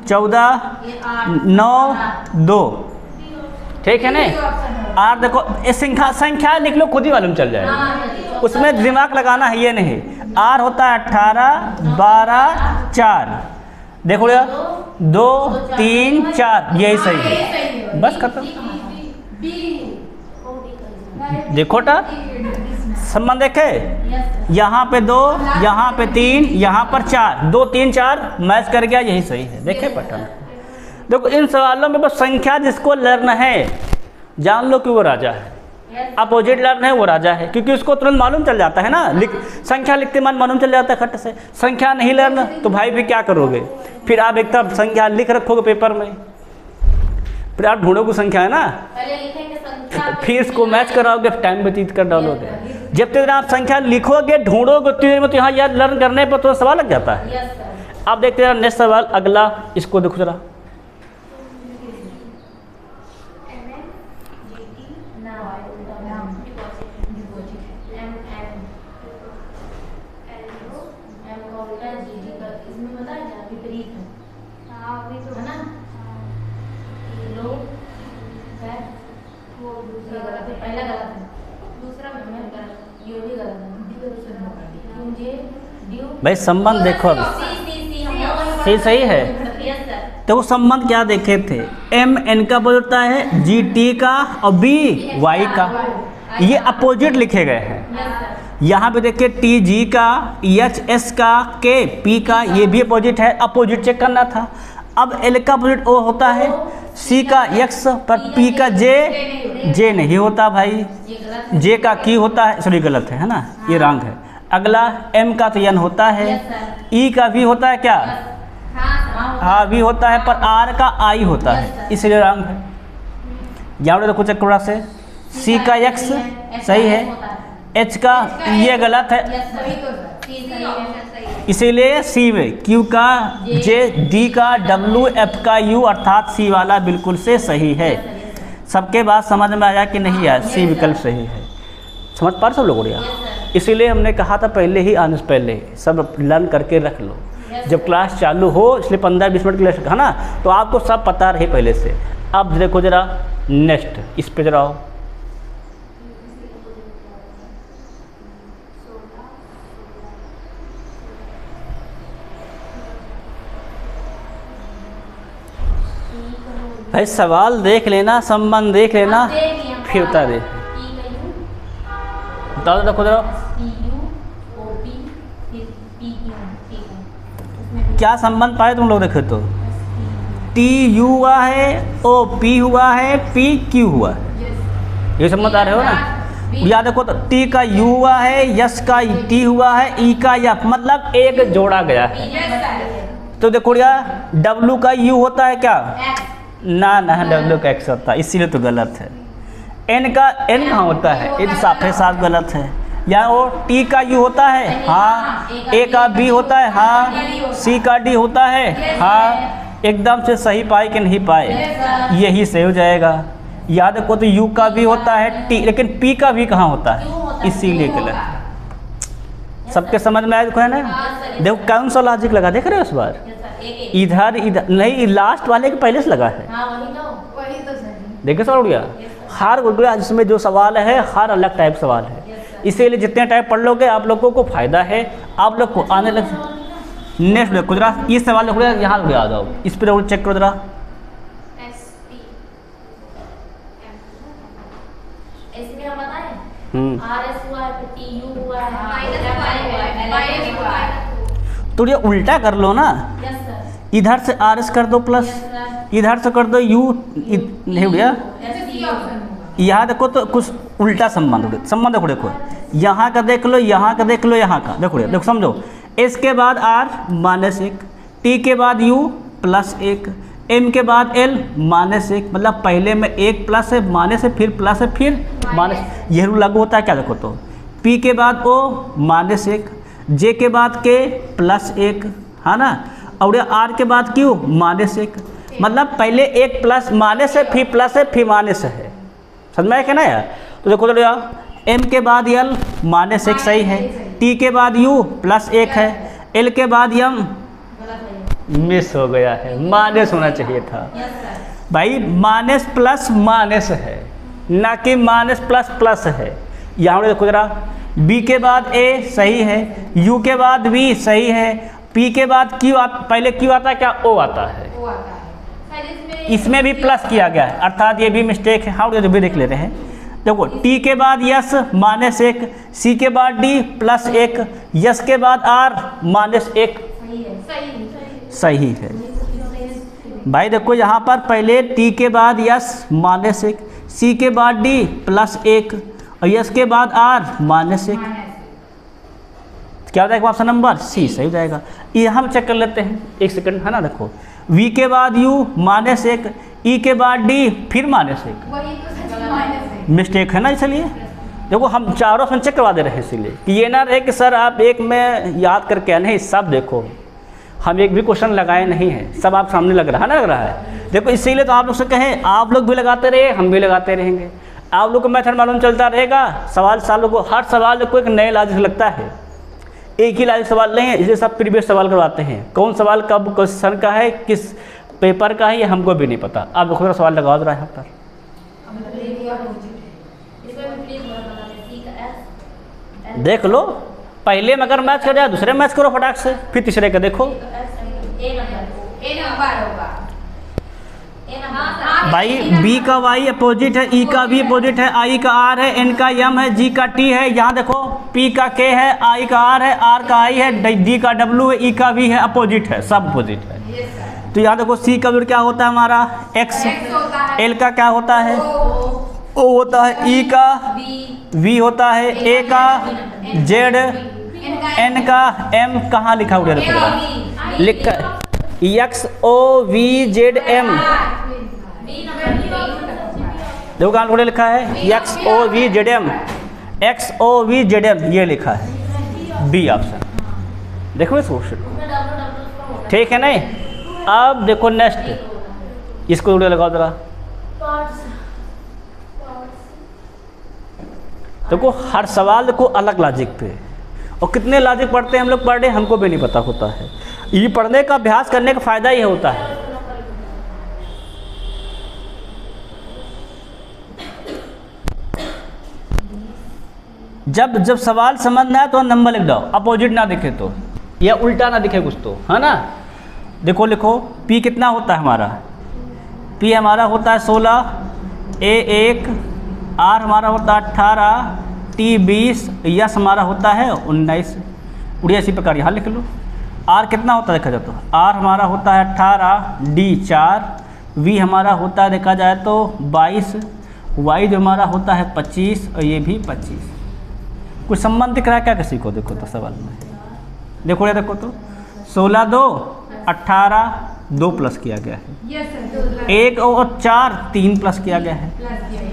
14 9 2, ठीक है ना। आर देखो ये संख्या लिख लो, खुद ही मालूम चल जाएगा, उसमें दिमाग लगाना है ये नहीं। आर होता है 18 12 4, देखो यार 2 3 4, यही सही है, बस खत्म। देखो टा संबंध देखे, यहाँ पे 2 यहाँ पे 3 यहाँ पर 4, 2 3 4 मैच कर गया, यही सही है। देखे पैटर्न, देखो इन सवालों में बस संख्या जिसको लर्न है जान लो कि वो राजा है, अपोजिट लर्न है वो राजा है, क्योंकि उसको तुरंत मालूम चल जाता है ना, संख्या लिखते मन मालूम चल जाता है खट से। संख्या नहीं लर्न तो भाई भी क्या करोगे, फिर आप एक तरफ संख्या लिख रखोगे पेपर में, फिर आप ढूंढोगे संख्या है ना, फिर इसको मैच कराओगे, टाइम व्यतीत कर डालोगे। जब तक आप संख्या लिखोगे ढूंढोगे तो यहाँ याद लर्न करने पर तो सवाल लग जाता है। आप देखते हैं नेक्स्ट सवाल अगला, इसको देखो जरा, भाई संबंध देखो अभी सही है। तो वो संबंध क्या देखे थे, एम एन का बोल होता है, जी टी का और बी वाई का, ये अपोजिट लिखे गए हैं। यहाँ पे देखिए टी जी का, एच एस का, के पी का, ये भी अपोजिट है, अपोजिट चेक करना था। अब एल का अपोजिट ओ होता है, सी का एक्स पर पी का जे नहीं होता भाई, जे का की होता है, सॉरी गलत है ना, ये रॉन्ग है। अगला एम का तो एन होता है, ई का भी होता है क्या, हाँ भी होता है, पर आर का आई होता है, इसलिए रॉन्ग है। यहाँ देखो चेक थोड़ा से, सी का एक्स सही है, एच का ये गलत है, इसीलिए सी में, क्यू का जे, डी का डब्ल्यू, एफ का यू, अर्थात सी वाला बिल्कुल से सही है। सबके बात समझ में आया कि नहीं आया, सी विकल्प सही है। समझ पा रहे सब लोग यार, इसीलिए हमने कहा था पहले ही आने से पहले सब लर्न करके रख लो, जब क्लास चालू हो, इसलिए 15-20 मिनट की क्लास है ना, तो आपको सब पता रहे पहले से। अब देखो जरा नेक्स्ट, इस पे जरा आओ, भाई सवाल देख लेना, संबंध देख लेना, फिर बता दे, बता दो देखो जरा क्या संबंध पाए तुम लोग, देखे तो टी यू हुआ है, ओ पी हुआ है, पी क्यू हुआ है, ये संबंध आ रहे हो ना। याद देखो तो टी का यू हुआ है, यस का टी हुआ है, ई का एफ, मतलब एक जोड़ा गया है। तो देखो यार डब्लू का यू होता है क्या, ना डब्लू का एक्स होता है, इसीलिए तो गलत है। एन का एन कहाँ होता है, ये तो साफे साफ गलत है। या वो टी का यू होता है, हाँ, ए का बी होता है, हाँ, सी का डी होता है, हाँ, एकदम से सही पाए कि नहीं पाए, यही सही हो जाएगा। याद रखो तो यू का भी होता है टी, लेकिन पी का भी कहाँ होता है, इसीलिए गलत है। सबके समझ में आया देखो है ना। देखो कौन सा लॉजिक लगा, देख रहे हो इस बार? एक इधर इधर नहीं, लास्ट वाले के पहले से लगा है। हाँ वही तो सही। देखिए सवाल उड़ गया। हर उड़ गया जिसमें जो सवाल है हर अलग टाइप सवाल है, इसीलिए जितने टाइप पढ़ लोगे आप लोगों को फायदा है, आप लोग को आने लग। नेक्स्ट देखो जरा, इस सवाल उड़ गया, यहाँ उड़ आ जाओ, इस पर चेक करो जरा। तो ये उल्टा कर लो ना, इधर से आर एस कर दो प्लस, इधर से कर दो यू, नहीं उड़िया। यहाँ देखो तो कुछ उल्टा संबंध देखो, यहाँ का देख लो, यहाँ का देख लो, यहाँ का देखो, देखो समझो। एस के बाद आर -1, टी के बाद यू +1, एम के बाद एल -1, मतलब पहले में एक प्लस है, माइनस है, फिर प्लस है, फिर माइनस, यह रूल लागू होता है क्या? देखो तो पी के बाद ओ -1, जे के बाद के +1, है ना, और आर के बाद क्यू -1, मतलब पहले एक प्लस माइनस है, फिर प्लस है, फिर माइनस है, समझ में आया क्या ना यार? तो देखो तो एम के बाद यल -1 सही है, टी के बाद यू +1 है, एल के बाद यम मिस हो गया है, माइनस होना चाहिए था भाई, माइनस प्लस माइनस है ना कि माइनस प्लस प्लस है। यहाँ देखो जरा, बी के बाद ए सही है, यू के बाद बी सही है, पी के बाद क्यू पहले क्यू आता है क्या? ओ आता है, इसमें भी प्लस किया गया है, अर्थात ये भी मिस्टेक है। हाँ जो भी देख लेते हैं, देखो टी के बाद यस -1, सी के बाद डी +1, यस के बाद आर -1 सही है भाई। देखो यहाँ पर पहले टी के बाद यस -1, सी के बाद डी +1 और यस के बाद आर -1, क्या हो जाएगा ऑप्शन नंबर सी सही हो जाएगा। ये हम चेक कर लेते हैं, एक सेकंड, है ना। देखो वी के बाद यू -1, ई के बाद डी फिर -1, मिस्टेक है ना, इसलिए देखो हम चारों ऑप्शन चेक करवा दे रहे हैं, इसलिए कि ये ना रहे कि सर आप एक में याद करके आए, नहीं, सब देखो, हम एक भी क्वेश्चन लगाए नहीं है, सब आप सामने लग रहा है ना, लग रहा है। देखो इसीलिए तो आप लोग से कहें, आप लोग भी लगाते रहे, हम भी लगाते रहेंगे, आप लोग को मेथड मालूम चलता रहेगा। सवाल सालों को, हर सवाल को एक नए लॉजिक लगता है, एक ही लॉजिक सवाल नहीं है, इसलिए सब प्रीवियस सवाल करवाते हैं। कौन सवाल कब क्वेश्चन का है, किस पेपर का है, ये हमको भी नहीं पता। आप खुद सवाल लगाओ जरा यहाँ पर। देख लो, पहले में अगर मैच कर जाए, दूसरे मैच करो फटाक से, फिर तीसरे का देखो भाई। बी का वाई अपोजिट है, ई का भी अपोजिट है, आई का आर है, एन का यम है, जी का टी है। यहाँ देखो पी का के है, आई का आर है, आर का आई है, डी का डब्ल्यू है, ई का भी है, अपोजिट है, सब अपोजिट है। तो यहाँ देखो सी का क्या होता है हमारा एक्स, एल का क्या होता है ओ होता है, ई का वी होता है, ए का जेड, एन का एम, कहाँ लिखा हुआ है? लिखा X O V Z M, देखो कहाँ थोड़े लिखा है X O V Z M, X O V Z M, ये लिखा है बी ऑप्शन। देखो इस क्वेश्चन, ठीक है नहीं। अब देखो नेक्स्ट, इसको थोड़े लगाओ जरा। देखो हर सवाल को अलग लॉजिक पे, और कितने लॉजिक पढ़ते हैं हम लोग पर डे, हमको भी नहीं पता होता है। ये पढ़ने का अभ्यास करने का फ़ायदा ये होता है। जब सवाल समझ ना आए तो नंबर लिख दो, अपोजिट ना दिखे तो, या उल्टा ना दिखे कुछ तो, है ना। देखो लिखो पी कितना होता है हमारा, पी हमारा होता है 16, ए 1, आर हमारा होता है 18, टी 20, यस हमारा होता है 19। उड़िया इसी प्रकार यहाँ लिख लो। आर कितना होता है देखा जाए तो, आर हमारा होता है 18, डी 4, वी हमारा होता है देखा जाए तो 22, वाई जो हमारा होता है 25 और ये भी 25। कुछ संबंध दिख रहा है क्या किसी को? देखो तो सवाल में देखो, ये देखो तो 16 2 18, 2 प्लस किया गया है, 1 और 4 3 प्लस किया गया है,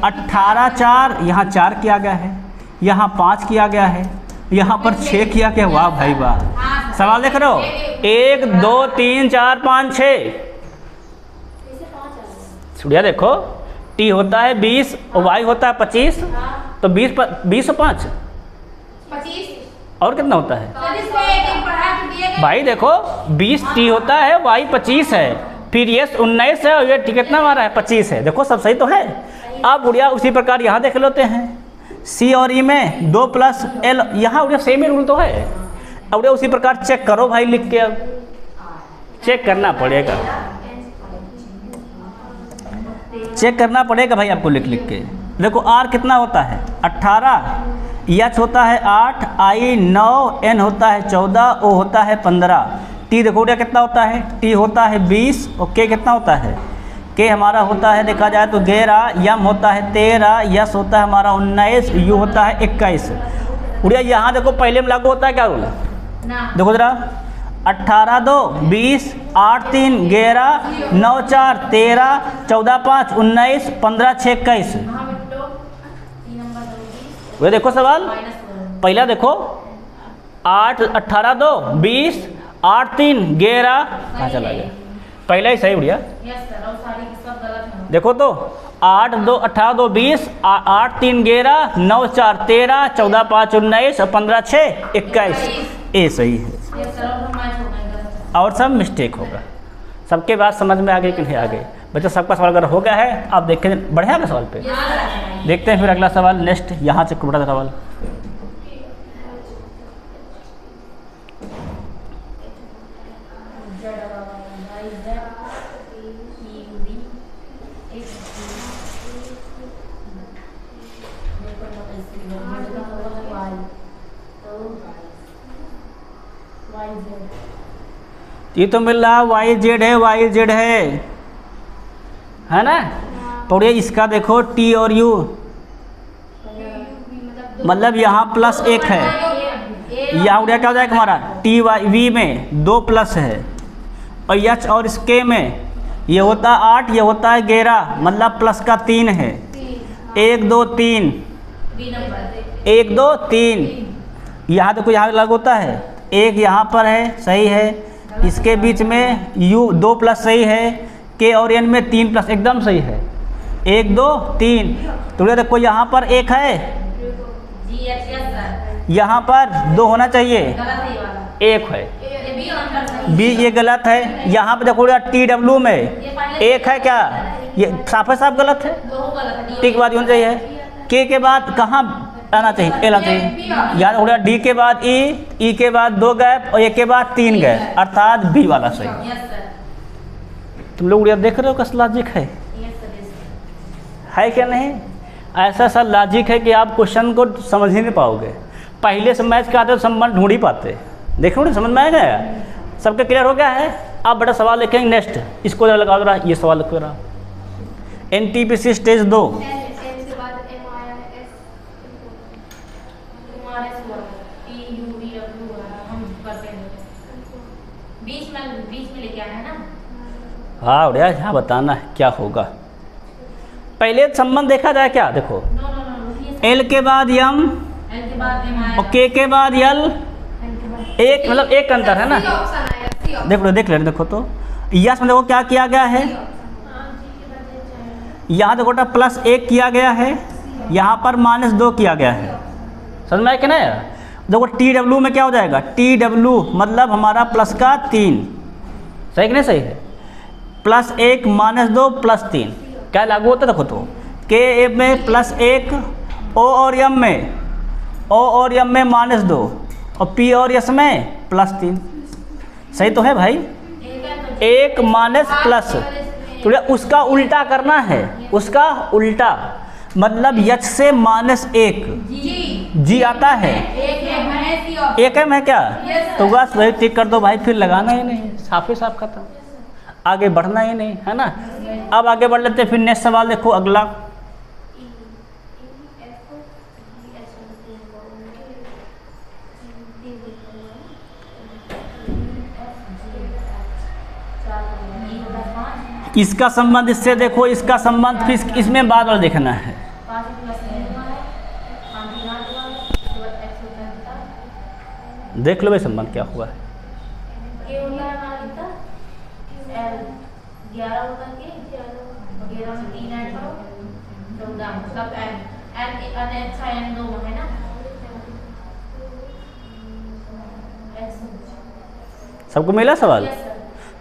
18 4 यहाँ 4 किया गया है, यहाँ 5 किया गया है, यहाँ पर 6 किया गया। वाह भाई वाह, सवाल देख रहे हो, 1 2 3 4 5 6। सुनिया देखो, टी होता है 20 और वाई होता है 25, तो 20 और 5 25 और कितना होता है सर इसमें एक पढ़ा के दिए गए भाई? देखो 20 टी होता है, वाई 25 है, फिर यस 19 है और ये टी कितना हमारा है 25 है। देखो सब सही तो है। अब गुड़िया उसी प्रकार यहाँ देख लेते हैं, सी और ई में 2 प्लस एल, यहाँ गुड़िया सेम ही रूल तो है। अब गुड़िया उसी प्रकार चेक करो भाई लिख के, अब चेक करना पड़ेगा, चेक करना पड़ेगा भाई आपको लिख लिख के। देखो आर कितना होता है 18, एच होता है 8, आई 9, एन होता है 14, ओ होता है 15, टी देखो गुड़िया कितना होता है, टी होता है 20 और के कितना होता है, के हमारा होता है देखा जाए तो 11, यम होता है 13, यस होता है हमारा 19, यू होता है 21। गुड़िया यहाँ देखो पहले में लागू होता है क्या रूल, ना देखो जरा 18 2 20, 8 3 11, 9 4 13, 14 5 19, 15 6 21। हाँ बेटो 3 नंबर दोगी वे देखो सवाल -1 पहला देखो 8 18 2 20, 8 3 11, कहाँ चला गया, पहला ही सही बढ़िया। यस सर और सारी की सब गलत है। देखो तो 8 2 18 2 20, 8 3 11, 9 4 13, 14 5 19 और 15 6 21, ए सही है। यस सर और मैच हो गए गलत। और सब मिस्टेक होगा। सबके बात समझ में आ गई कि नहीं आ गई बच्चों? सबका सवाल अगर हो गया है आप देखें, बढ़िया ना सवाल पे देखते हैं। फिर अगला सवाल नेक्स्ट यहाँ से बड़ा सवाल, ये तो मिल रहा वाई जेड है, वाई जेड है ना? पढ़िए इसका देखो टी और यू, मतलब यहाँ प्लस 1 है, यहाँ उड़िया क्या हो जाएगा हमारा टी वाई वी में 2 प्लस है, और एच और इसके में ये होता है 8, ये होता है 11, मतलब प्लस का 3 है, 1 2 3, बी नंबर 1 2 3। यहाँ देखो यहाँ अलग होता है, 1 यहाँ पर है सही है, इसके बीच में u 2 प्लस सही है, k और n में 3 प्लस एकदम सही है, 1 2 3। तो देखो यहाँ पर 1 है, जी एच यस सर यहाँ पर 2 होना चाहिए, गलत है ये वाला, 1 है, ये बी नंबर सही b ये गलत है। यहाँ पर देखो टी डब्ल्यू में 1 है क्या, ये साफ है साफ गलत है, दो गलत है। टी के बाद होना चाहिए, k के बाद कहाँ आना चाहिए, एल आना चाहिए। याद हो गया डी के बाद ई के बाद 2 गैप और ए के बाद 3 गैप, अर्थात बी वाला सही। यस सर तुम लोग उड़िया देख रहे हो कैसा लॉजिक है, यस सर यस है क्या नहीं? ऐसा सा लॉजिक है कि आप क्वेश्चन को समझ ही नहीं पाओगे। पहले से मैच के आते तो संबंध ढूंढ ही पाते। देखो ना समझ में आ गया, सबके क्लियर हो गया है। आप बड़ा सवाल लिखेंगे नेक्स्ट, इसको जरा लगा रहा, ये सवाल लिखो रहा, NTPC स्टेज 2 बीच में लेके आना है ना। हाँ उड़िया यहाँ बताना है क्या होगा। पहले संबंध देखा जाए क्या, देखो नो नो नो एल के बाद यम एल के बाद एम आया, और के बाद यल, एक मतलब एक अंतर है ना। देख ले देखो तो यस में देखो क्या किया गया है, यहाँ देखो प्लस 1 किया गया है, यहाँ पर -2 किया गया है, समझ में आया कि नहीं? देखो टी डब्ल्यू में क्या हो जाएगा, टी डब्ल्यू मतलब हमारा प्लस का 3, सही कि नहीं सही है, +1 -2 +3 क्या लागू होता है देखो तो, के ए में +1, ओ और यम में -2 और पी और यस में +3, सही तो है भाई। 1 माइनस प्लस तो उसका उल्टा करना है, उसका उल्टा मतलब यच से -1 जी आता है, एक एम है क्या, तो बस वही टिक कर दो भाई, फिर लगाना ही नहीं, साफ ही साफ खत्म, आगे बढ़ना ही नहीं है ना। अब आगे बढ़ लेते हैं, फिर नेक्स्ट सवाल देखो अगला, इसका संबंध इससे देखो, इसका संबंध फिर इसमें बाद में देखना है। देख लो भाई संबंध क्या हुआ है। सबको मिला सवाल? Yes sir.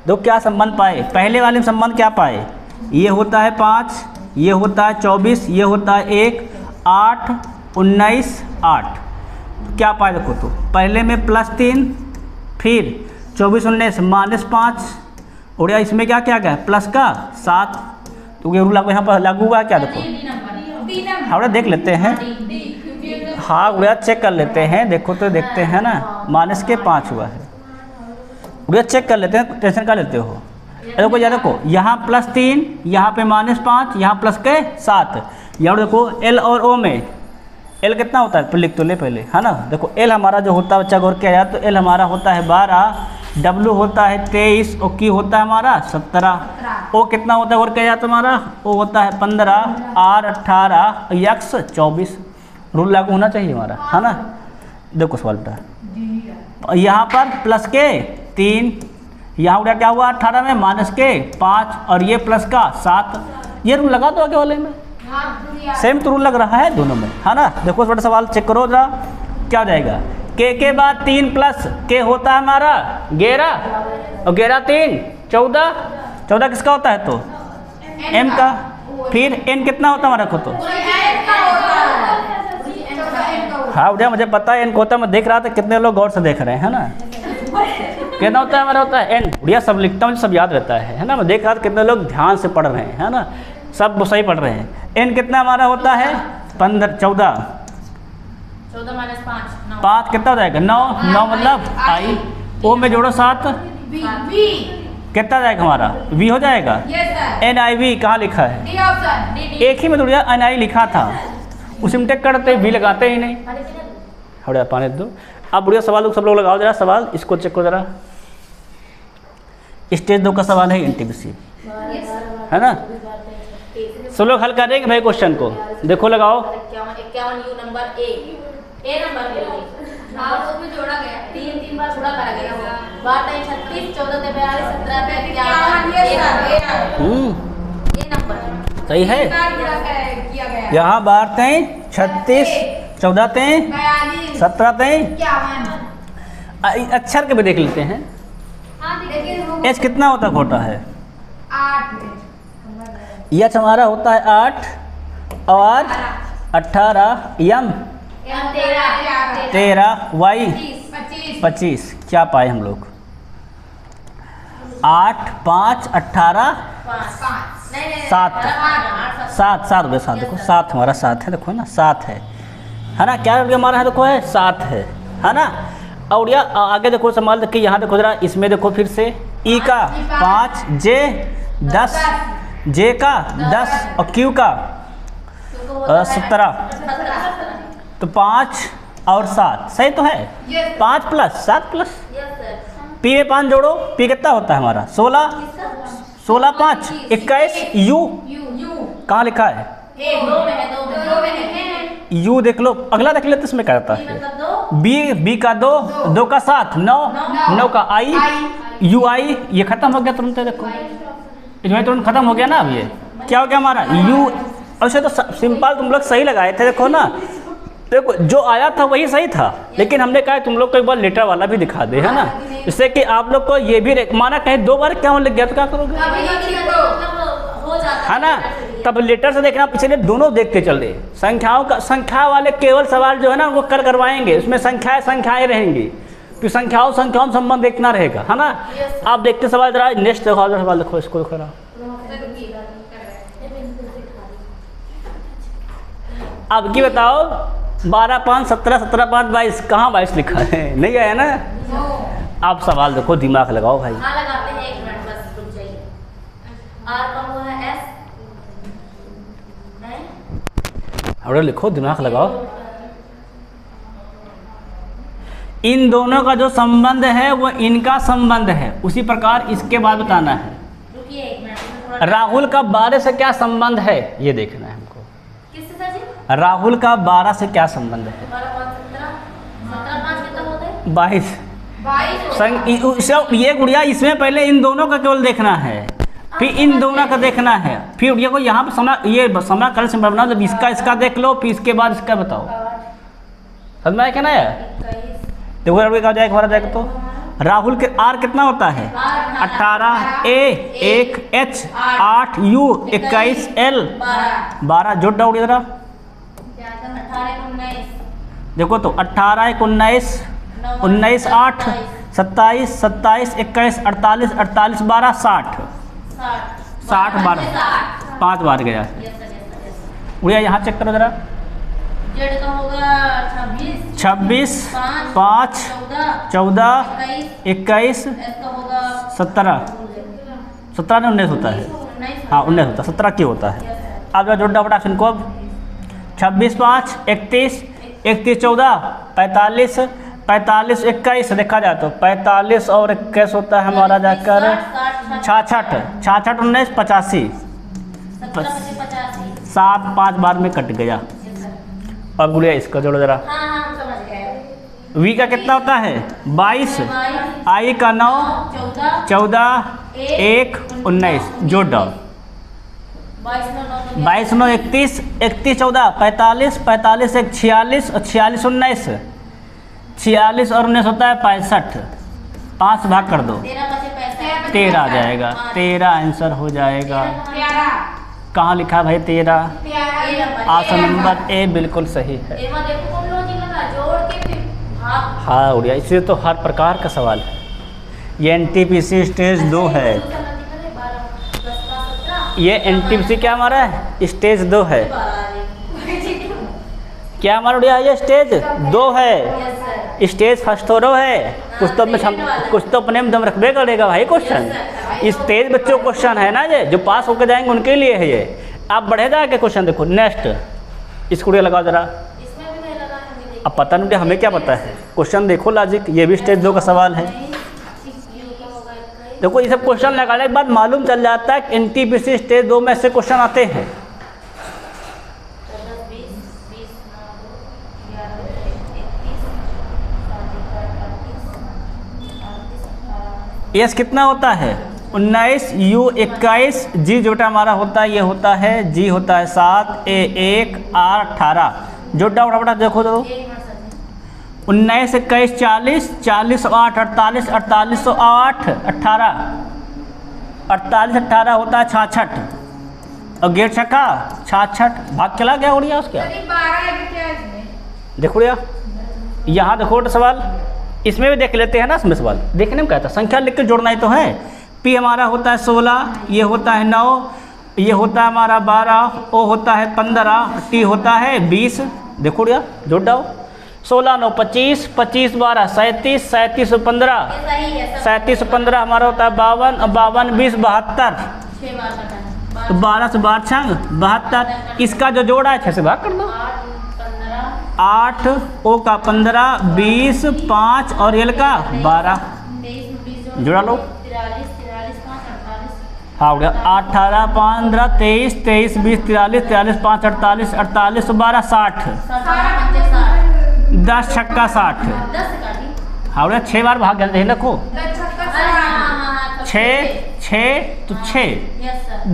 दो क्या संबंध पाए? पहले वाले में संबंध क्या पाए? ये होता है 5, ये होता है 24, ये होता है 1, 8, 19, 8। क्या पाए देखो तो पहले में +3, फिर 24, 19 -5 और या इसमें क्या क्या गया प्लस का 7। तो ये रूल यहाँ पर लागू हुआ क्या देखो? हम देख लेते हैं, हाँ उड़िया चेक कर लेते हैं। देखो तो देखते हैं ना, -5 हुआ है। उड़िया चेक कर लेते हैं, टेंशन का लेते हो। देखो यार देखो यहाँ +3, यहाँ पे -5, यहाँ प्लस के 7। यहाँ देखो एल और ओ में एल कितना होता है? लिख तो ले पहले, है ना। देखो एल हमारा जो होता है बच्चा गौर किया जाए तो एल हमारा होता है 12, डब्ल्यू होता है 23 और क्यू होता है हमारा 17। ओ कितना होता है गौर किया जाए तो हमारा ओ होता है 15, आर 18, यक्स 24। रूल लागू होना चाहिए हमारा, है ना। देखो सवाल बेटा, यहाँ पर प्लस के 3, यहाँ उड़ा क्या हुआ 18 में -5 और ये प्लस का 7। ये रूल लगा दो आगे वाले में, सेम तो रूल लग रहा है दोनों में, है ना। देखो बड़ा सवाल चेक करो जरा, क्या हो जाएगा? के बाद 3 प्लस के होता है हमारा 11 और 11 3 14। 14 किसका होता है तो? एम का। फिर एन कितना होता है हमारा को तो? हाँ उधर मुझे पता है एन को होता है, मैं देख रहा था कितने लोग गौर से देख रहे हैं, है ना। कितना होता है हमारा होता है एन। उड़िया सब लिखता हूँ, सब याद रहता है ना। मैं देख रहा था कितने लोग ध्यान से पढ़ रहे हैं, है ना। सब सही पढ़ रहे हैं। एन कितना हमारा होता है 14 -5 5 कितना हो जाएगा 9 मतलब आई। ओ में जोड़ो 7 कितना जाएगा हमारा? वी हो जाएगा। एन आई वी कहाँ लिखा है? एक ही में तो एन आई लिखा था, उसी में टेक करते वी लगाते ही नहीं। हड़िया पानी दो। अब बढ़िया सवाल सब लोग लगाओ जरा सवाल, इसको चेक करो जरा। स्टेज 2 का सवाल है एनटीपीसी, है ना। सब लोग हल करेंगे भाई क्वेश्चन को। देखो लगाओ 51 यू नंबर ए नंबर में जोड़ा गया 3 बार जोड़ा करा गया। 12 36 14 42 17 ये नंबर सही है। यहाँ 12 36 14 17 अक्षर के भी देख लेते हैं। एच कितना होता खोटा है? 8। एच हमारा होता है 8 और 18, यम 13, वाई 25। क्या पाए हम लोग? 8 5 18 7 7 हो गया। 7 देखो 7 हमारा 7 है, देखो ना 7 है ना। क्या हमारा है देखो है 7 है ना। और या आगे देखो संभाल देखिए, यहाँ देखो जरा, इसमें देखो फिर से ई का 5, जे 10, जे का 10 और क्यू का 17। तो 5 और 7 सही तो है। 5 प्लस 7 प्लस पी में 5 जोड़ो, पी कितना होता है हमारा 16 5 21 यू कहाँ लिखा है? यू देख लो, अगला देख लेते इसमें क्या रहता है। बी का 2 का 7 9 का आई यू आई। ये खत्म हो गया तुरंत, देखो इसमें तुरंत खत्म हो गया ना। अब ये क्या हो गया हमारा यू। ऐसे तो सिंपल तुम लोग सही लगाए थे, देखो ना। देखो जो आया था वही सही था, लेकिन हमने कहा तुम लोग को एक बार लेटर वाला भी दिखा दे, है ना। इससे कि आप लोग को ये भी माना कहीं 2 बार क्या लग गया तो क्या करोगे, है ना। तब लेटर से देखना, पिछले दोनों देख के चल रहे। संख्या वाले केवल सवाल जो है ना वो करवाएंगे, उसमें संख्याएं रहेंगी, तो संख्याओं में संबंध देखना रहेगा, है ना। आप देखते सवाल जरा, नेक्स्ट देखो सवाल देखो, इसको देखो ना। अब की बताओ 12 5 17 17 5 22 कहाँ 22 लिखा है? नहीं आया ना। आप सवाल देखो, दिमाग लगाओ भाई। हाँ लगाते हैं, 1 मिनट बस रुक जाइए। आर कम हुआ है एस और लिखो, दिमाग लगाओ। इन दोनों का जो संबंध है वो इनका संबंध है, उसी प्रकार इसके बाद बताना है। रुकिए 1 मिनट। राहुल का 12 से क्या संबंध है ये देखना है हमको। किससे सर जी? राहुल का 12 से क्या संबंध है? 12 5 17 5 कितना होता है? 22। ये गुड़िया इसमें पहले इन दोनों का केवल देखना है, फिर इन दोनों का देखना है, फिर ये को यहाँ पर समय कर से बना, जब इसका देख लो, फिर इसके बाद इसका बताओ। समझ में आया क्या ना यार? देखो क्या जाएगा, हमारा जाएगा तो राहुल के आर कितना होता है 18, ए 1, एच 8, यू 21, एल 12। जोड़ डाउट जरा, 18, देखो तो 18, 19, 19, 8, 27, 27, 21, 48, 48, 12, 60, 60 12, 5 बार गया। उड़िया यहाँ चेक करो जरा, जेड का होगा 26, 5, 14, 21, एस का होगा 17, 17 नहीं 19 होता है, 19। हाँ 19 होता है, 17 क्यों होता है। अब जरा जोड़ना फटाफट इनको, अब 26, 5, 31, 31, 14, 45, 45, 21 देखा जाए तो 45 और 21 होता है हमारा जाकर 66, 66, 19, 85, 7 5 बार में कट गया। अब गुड़िया इसका जोड़ो जरा, वी का कितना होता है 22, आई का 9, 14, 1, 19। जोड़ डाओ, 22, 9, 31, 31, 14, 45, 45, 1, 46 और 46, 19, 46 और 19 होता है 65। 5 भाग कर दो, 13 आ जाएगा, 13 आंसर हो जाएगा। कहाँ लिखा भाई 13? ऑप्शन नंबर ए बिल्कुल सही है। हाँ उड़िया, इसलिए तो हर प्रकार का सवाल है। ये एनटीपीसी स्टेज 2 है, ये एनटीपीसी क्या हमारा है स्टेज 2 है। क्या हमारा उड़िया ये स्टेज 2 है, स्टेज फर्स्ट थोड़ो है। कुछ तो अपने में दम रखबे करेगा भाई। क्वेश्चन इस तेज बच्चों क्वेश्चन है ना, ये जो पास होकर जाएंगे उनके लिए है ये। आप बढ़े जाके क्वेश्चन देखो नेक्स्ट, इसको लगाओ जरा। अब पता नहीं हमें क्या पता है, क्वेश्चन देखो लॉजिक, ये भी स्टेज 2 का सवाल है। देखो ये सब क्वेश्चन लगाने के बाद मालूम चल जाता है कि एनटीपीसी स्टेज 2 में ऐसे क्वेश्चन आते हैं। एस कितना होता है 19, यू 21, जी जोटा हमारा होता है ये होता है जी होता है 7, ए 1, आर 18। जोटा फटाफट देखो तो 19, 21, 40, 40, 8, 48, 48, 8, 18, 48, 18 होता है 66 और गेट छक्का 66 भाग चला गया उड़िया उसका। देखो उड़िया यहाँ देखो सवाल, इसमें भी देख लेते हैं ना। इसमें सवाल देखने में कहता है संख्या लिख के जोड़ना ही तो है। पी हमारा होता है 16, ये होता है 9, ये होता है हमारा 12, ओ होता है 15, टी होता है 20। देखो भैया जोड़ डाओ, 16, 9, 25, 25, 12, 37, 37, 15, 37, 15 हमारा होता है 52, 52, 20, 72। तो 12 से 12 छंग 72। इसका जो जोड़ा है 6 से भाग कर दो, 8, ओ का 15, 20, 5 और एल का 12। जोड़ा लो, हाँ हो गया 18, 15, 23, 23, 20, 43, 43, 5, 48, 48, 12, 60, 10 छक्का 60। हाँ हो गया 6 बार भाग गए रखो, 6 तो 6,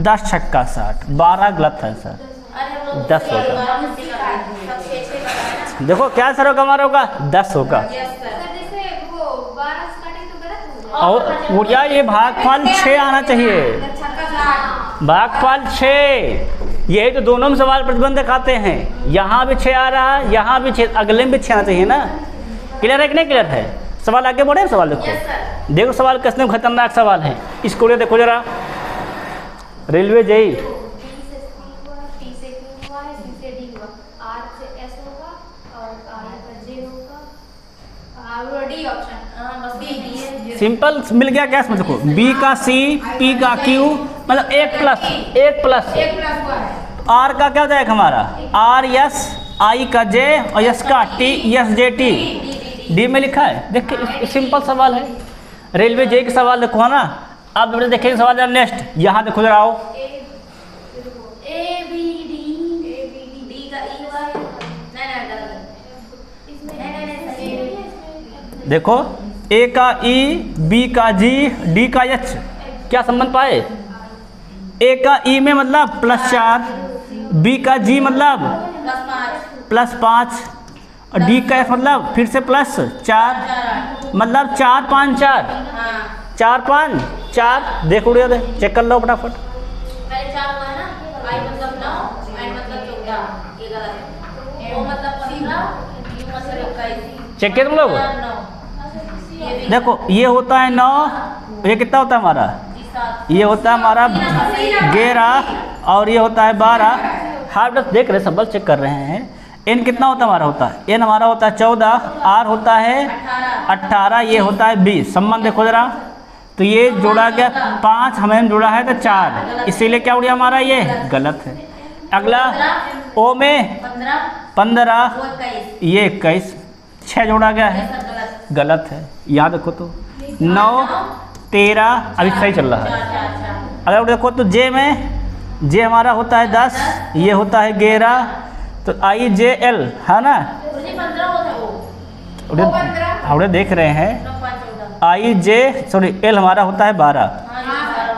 10 छक्का 60, 12 गलत है सर, 10 होगा। देखो क्या सर होगा हमारा होगा 10 होगा। और उड़िया ये भागफल 6 आना चाहिए, भागफल 6। ये तो दोनों में सवाल प्रतिबंध दिखाते हैं, यहाँ भी 6 आ रहा है, यहाँ भी 6, अगले में भी 6 आना चाहिए ना। क्लियर है कि नहीं क्लियर है? सवाल आगे बढ़े, सवाल देखो देखो सवाल कितने खतरनाक सवाल है। इसको देखो जरा, रेलवे जेई सिंपल मिल गया क्या इसमें? देखो बी का सी, पी का क्यू, मतलब 1 प्लस आर का क्या हो जाएगा हमारा आर एस, आई का जे और एस का टी, एस जे टी। डी में लिखा है, देखिए सिंपल सवाल है, रेलवे जे का सवाल देखो ना। अब देखेंगे सवाल जरा नेक्स्ट, यहाँ देखो जरा आओ, देखो ए का ई, बी का जी, डी का एच, क्या संबंध पाए? ए का ई में मतलब +4, बी का जी मतलब +5 और डी का एफ मतलब फिर से +4। मतलब 4 5 4 हाँ 4 5 4 देख उड़िया दे, चेक कर लो फटाफट। पहले 4 हुआ है ना, आई मतलब 9, एन मतलब 14, ये गलत है। ओ मतलब 15, यू मतलब 21। चेक किया तुम लोग? 9 देखो ये होता है 9, ये कितना होता है हमारा? ये होता है हमारा 11 और ये होता है 12। हार्ड देख रहे सब चेक कर रहे हैं। एन कितना होता हमारा होता है? एन हमारा होता है 14, आर होता है 18, ये होता है 20। संबंध देखो जरा, तो ये जोड़ा गया 5, हमें जोड़ा है तो 4, इसीलिए क्या उड़िया हमारा ये गलत है। अगला ओ में 15, ये 21, 6 जोड़ा गया है, गलत है। यहाँ देखो तो 9 13 अभी सही चल रहा है। अगर देखो तो जे में, जे हमारा होता है 10, ये होता है 11, तो आई जे एल है ना, हमने देख रहे हैं। आई जे सॉरी एल हमारा होता है 12,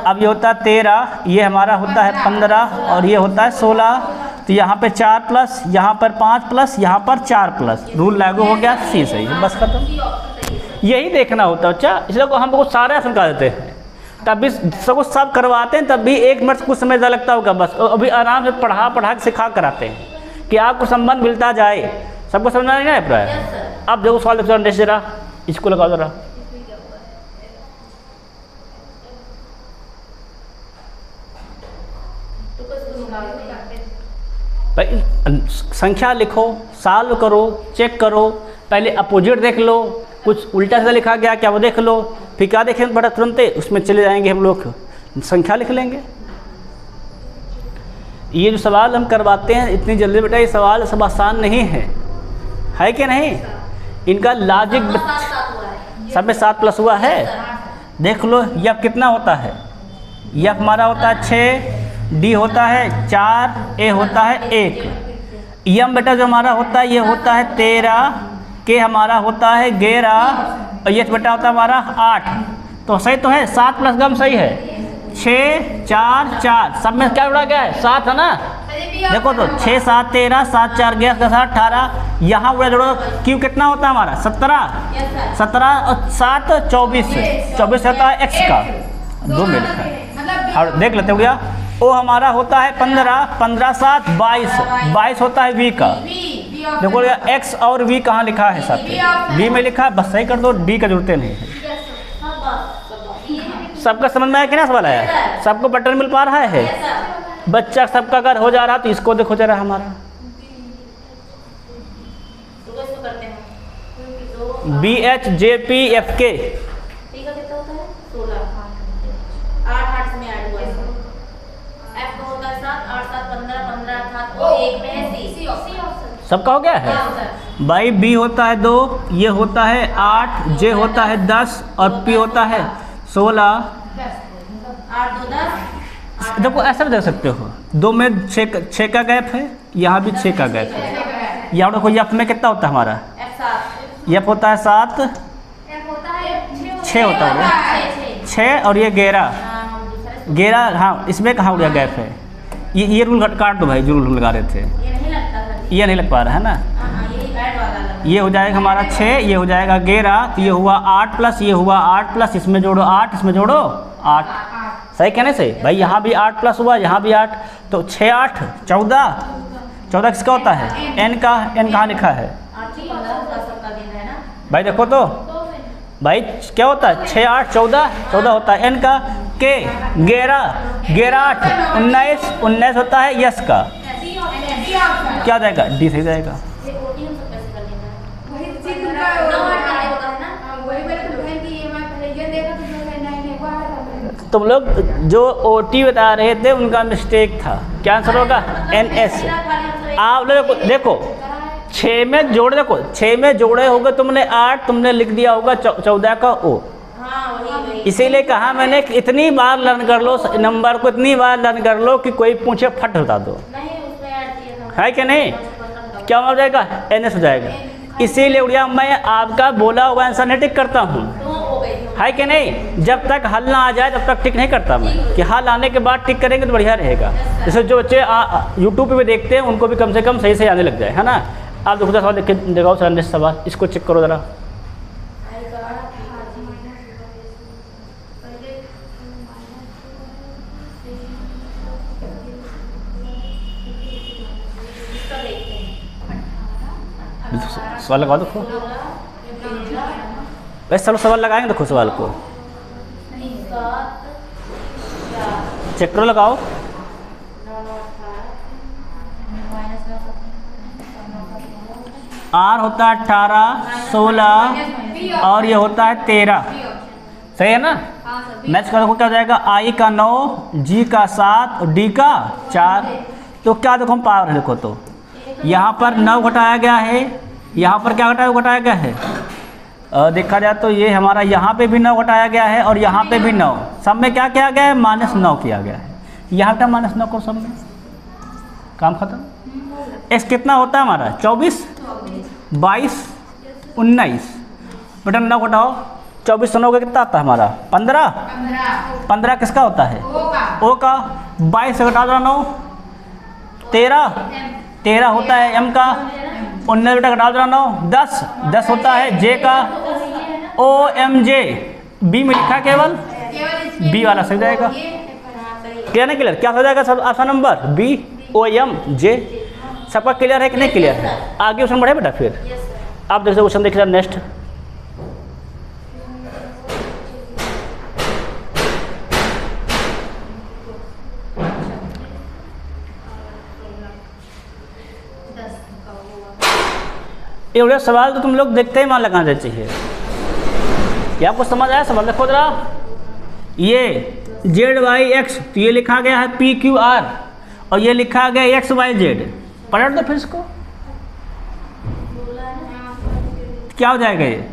अब ये होता है 13, ये हमारा होता है 15 और ये होता है 16। तो यहाँ पे 4 प्लस, यहाँ पर 5 प्लस, यहाँ पर 4 प्लस, रूल लागू हो गया। सी सही है, बस खत्म। यही देखना होता है बच्चा, इसलिए को हम लोग सारा समझा देते हैं, तब भी सबको सब करवाते हैं, तब भी 1 मिनट कुछ समय ज़्यादा लगता होगा बस। अभी आराम से पढ़ा के सिखा कराते हैं कि आपको संबंध मिलता जाए। सबको समझना नहीं है प्राय। अब देखो सवाल देखो जरा, इसको लगाओ जरा। भाई संख्या लिखो, सॉल्व करो, चेक करो, पहले अपोजिट देख लो, कुछ उल्टा सीधा लिखा गया क्या वो देख लो, फिर क्या देखेंगे बड़ा तुरंत उसमें चले जाएंगे हम लोग, संख्या लिख लेंगे। ये जो सवाल हम करवाते हैं इतनी जल्दी बेटा, ये सवाल सब आसान नहीं है कि नहीं? इनका लॉजिक सब में 7 प्लस हुआ है। देख लो यह कितना होता है, यह हमारा होता है 6, डी होता है 4, ए होता है 1, यम बेटा जो हमारा होता है ये होता है 13, के हमारा होता है 11 और ये बेटा होता है हमारा 8। तो सही तो है, 7 प्लस गम सही है। 6 4 4 सब में क्या जुड़ा गया है? 7 है ना। देखो तो 6 7 13, 7 4 11 10 18, यहाँ उड़ा जोड़ो, क्यू कितना होता है हमारा? 17, 17 और 7 24, 24 होता है एक्स का, 2 में लिखा है। और देख लेते हो गया, ओ हमारा होता है 15, 15 7 22, 22 होता है वी का। देखो एक्स और वी कहाँ लिखा है? साथ वी में लिखा है, बस सही कर दो, डी का जरूरत नहीं है। सबका समझ में आया कि ना सवाल आया? सबको बटन मिल पा रहा है? बच्चा सबका अगर हो जा रहा तो इसको देखो जरा हमारा B H J P F K, सबका हो गया है भाई। बी होता है 2, ये होता है 8, जे होता है 10 और पी होता है 16। देखो ऐसा भी देख सकते हो, 2 में 6 का गैप है, यहाँ भी 6 का गैप है। यहाँ देखो एफ में कितना होता है हमारा? एफ होता है 7, 6 होता है 6 और ये 11, हाँ इसमें कहाँ हो गया गैप है? ये रूल काट दो भाई, जो रूल हम लगा रहे थे ये नहीं लग पा रहा है ना। ये हो जाएगा हमारा 6, ये हो जाएगा 11, तो ये हुआ 8 प्लस, ये हुआ 8 प्लस, इसमें जोड़ो 8, इसमें जोड़ो 8। सही कहने से भाई यहाँ भी 8 प्लस हुआ, यहाँ भी 8, तो 6 8 14, 14 किसका होता है? एन का। एन कहाँ लिखा है भाई? देखो तो भाई क्या होता है? 6 8 14, 14 होता है एन का। के 11, 11 8 19, 19 होता है यस का। क्या जाएगा? डी सही जाएगा। तुम लोग जो ओटी बता रहे थे उनका मिस्टेक था। क्या आंसर होगा? N S. आप लोग देखो 6 में जोड़े, देखो 6 में जोड़े होगे तुमने 8, तुमने लिख दिया होगा 14 का ओ। इसीलिए कहा मैंने कि इतनी बार लर्न कर लो नंबर को, इतनी बार लर्न कर लो कि कोई पूछे फट बता दो, है कि नहीं? क्या हो जाएगा? एन एस हो जाएगा। इसीलिए उड़िया मैं आपका बोला हुआ आंसर नहीं टिक करता हूँ, है कि नहीं? जब तक हल ना आ जाए तब तक टिक नहीं करता मैं, कि हल आने के बाद टिक करेंगे तो बढ़िया रहेगा। जैसे जो बच्चे यूट्यूब पे भी देखते हैं उनको भी कम से कम सही से आने लग जाए, है ना। आप देखो सवाल देख के दिखाओ सर, सवाल इसको चेक करो ज़रा। सवाल लगाओ देखो, वैसे चलो सवाल लगाएंगे, देखो सवाल को चेक करो, लगाओ। आर होता है 18, 16 और ये होता है 13, सही है ना। मैच का देखो क्या हो जाएगा, आई का 9, जी का 7 और डी का 4। तो क्या देखो हम पावर है, देखो तो यहाँ पर 9 घटाया गया है, यहाँ पर क्या घटाया गया है, देखा जाए तो ये हमारा यहाँ पे भी 9 घटाया गया है और यहाँ पे भी 9, सब में क्या किया गया है, -9 किया गया है। यहाँ का -9 को सब में, काम खत्म। एक्स कितना होता है हमारा 24, 22, 19 बटा 9 घटाओ, 24 से 9 का कितना आता है हमारा 15 किसका होता है, ओ का। 22 से घटा दो 9, 13 होता है एम का। 19 बटा घटा दो 9, 10 होता है जे का। ओ एम जे बी में लिखा केवल, बी वाला सही जाएगा। क्लियर नहीं क्लियर, क्या हो जाएगा सब option number B, O M J. सबका क्लियर है कि नहीं क्लियर है, आगे क्वेश्चन बढ़े बेटा। फिर आप देख सकते क्वेश्चन देखिए नेक्स्ट। ये सवाल तो तुम लोग देखते ही मान लगाना चाहिए। क्या आपको समझ आया सवाल, देखो जरा। ये ZYX तो ये लिखा गया है PQR और ये लिखा गया XYZ, पलट दो फिर इसको, क्या हो जाएगा ये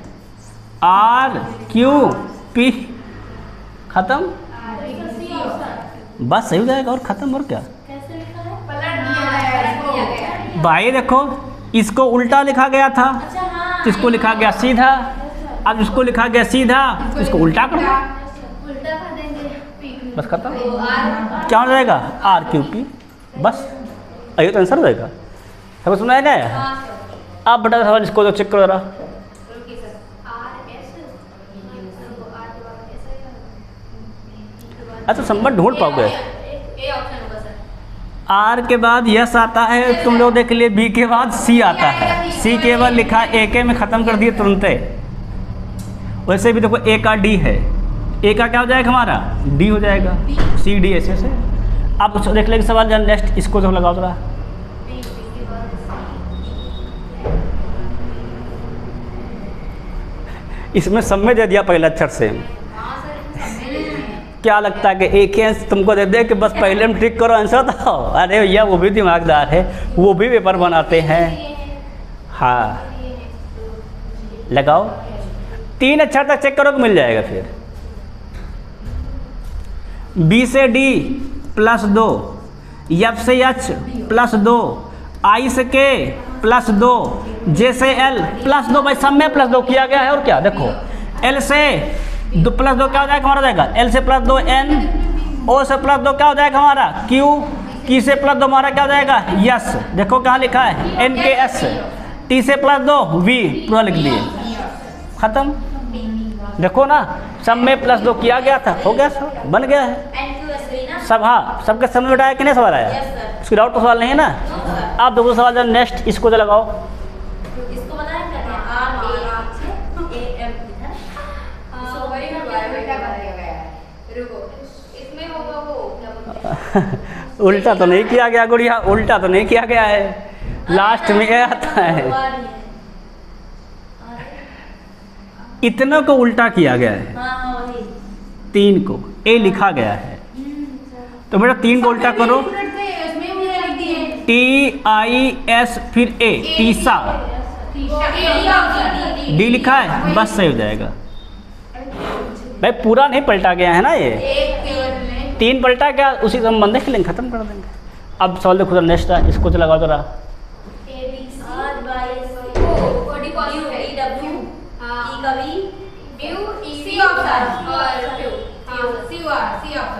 RQP, खत्म, बस सही हो जाएगा और खत्म। और क्या भाई देखो, इसको उल्टा लिखा गया था, तो इसको लिखा गया सीधा, अब इसको लिखा गया सीधा, इसको उल्टा कर दो, बस खत्म। क्या हो जाएगा RQP, बस यही तो आंसर हो जाएगा। सबको सुनाया गया। आप बता सवाल इसको तो चेक करो जरा। अच्छा संबंध ढूंढ पाओगे। आर के बाद यस आता है, तुम लोग देख लिए। बी के बाद सी आता है, सी केवल लिखा ए के में ख़त्म कर दिए तुरंत। वैसे भी देखो ए का डी है, ए का क्या हो जाएगा हमारा डी हो जाएगा, सी डी ऐसे से। आप देख लेंगे सवाल जन नेक्स्ट, इसको तो लगाओ थोड़ा। इसमें सब में दे दिया पहले अक्षर से। क्या लगता है कि एक ही आंसर तुमको दे दे कि बस पहले में ट्रिक करो आंसर दो। अरे भैया वो भी दिमागदार है, वो भी पेपर बनाते हैं। हाँ लगाओ, 3 अक्षर तक चेक करो कि मिल जाएगा। फिर बी से डी +2, एफ से एच +2, आई से के +2, जे से एल +2। भाई सब में +2 किया गया है। और क्या देखो, एल से +2 क्या हो जाएगा हमारा, जाएगा एल से +2 एन, ओ से +2 क्या हो जाएगा हमारा क्यू, की से +2 हमारा क्या हो जाएगा यस। देखो कहाँ लिखा है एन के एस, टी से +2 वी, पूरा लिख दिए, खत्म। देखो ना सब में +2 किया गया था, हो गया सब बन गया है सब। हाँ सबके समझ में आया कि नहीं सवाल आया, इसकी डाउट तो सवाल नहीं है ना। आप देखो सवाल जब नेक्स्ट, इसको तो लगाओ। उल्टा तो नहीं किया गया गुड़िया, उल्टा तो नहीं किया गया है, लास्ट में ये आता है। इतने को उल्टा किया गया है, 3 को ए लिखा गया है। तो बेटा 3 को उल्टा करो, TIS फिर ए, तीसा, डी लिखा है, बस सही हो जाएगा। भाई पूरा नहीं पलटा गया है ना, ये 3 पलटा क्या, उसी संबंध देख लेंगे, खत्म कर देंगे। अब सवाल देखो नेक्स्ट है, इसको तो लगाओ जरा।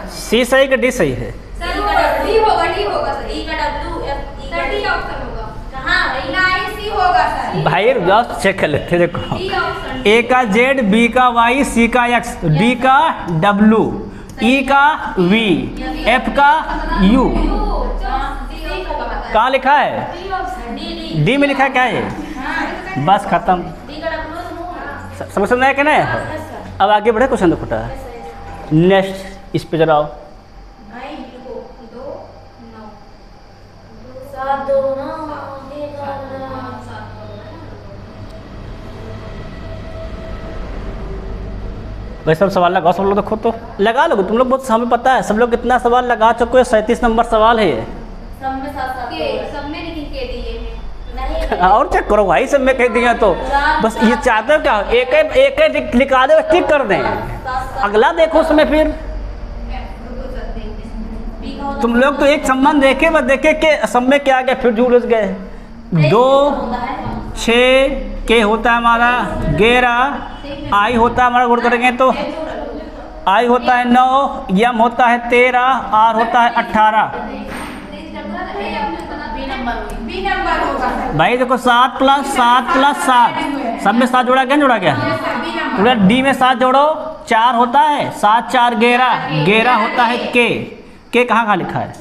सी सही कि डी सही है? भाई चेक कर लेते, देखो ए का जेड, बी का वाई, सी का एक्स, डी का डब्लू, ई का वी, एफ का यू। कहाँ लिखा है डी में लिखा है क्या है बस खत्म। डी का डब्ल्यू समझ में आया कि नहीं? अब आगे बढ़े, क्वेश्चन देखो है नेक्स्ट, इस पे जरा आओ। 7 2 9 भाई सब सवाल लगाओ, सब लोग देखो तो लगा लो तुम लोग, बहुत हमें पता है सब लोग कितना सवाल लगा चुके हो। 37 नंबर सवाल है ये। सब में 7 सब में लेकिन के दिए नहीं और चेक करो भाई, सब में कह दिया तो बस ये चाहते हो क्या, एक लिखा दे, टिक कर दें, अगला देखो उसमें फिर। तुम लोग तो एक संबंध देखे, बस देखे कि सब में क्या गया, फिर झूल गए। 2 6 के होता है हमारा 11, आई होता है हमारा, गुण करेंगे तो आई होता है 9, यम होता है 13, आर होता है 18। भाई देखो 7 + 7 + 7, सब में 7 जोड़ा क्या, जोड़ा क्या पूरा। डी में 7 जोड़ो 4 होता है, 7 4 11, 11 होता है के कहाँ लिखा है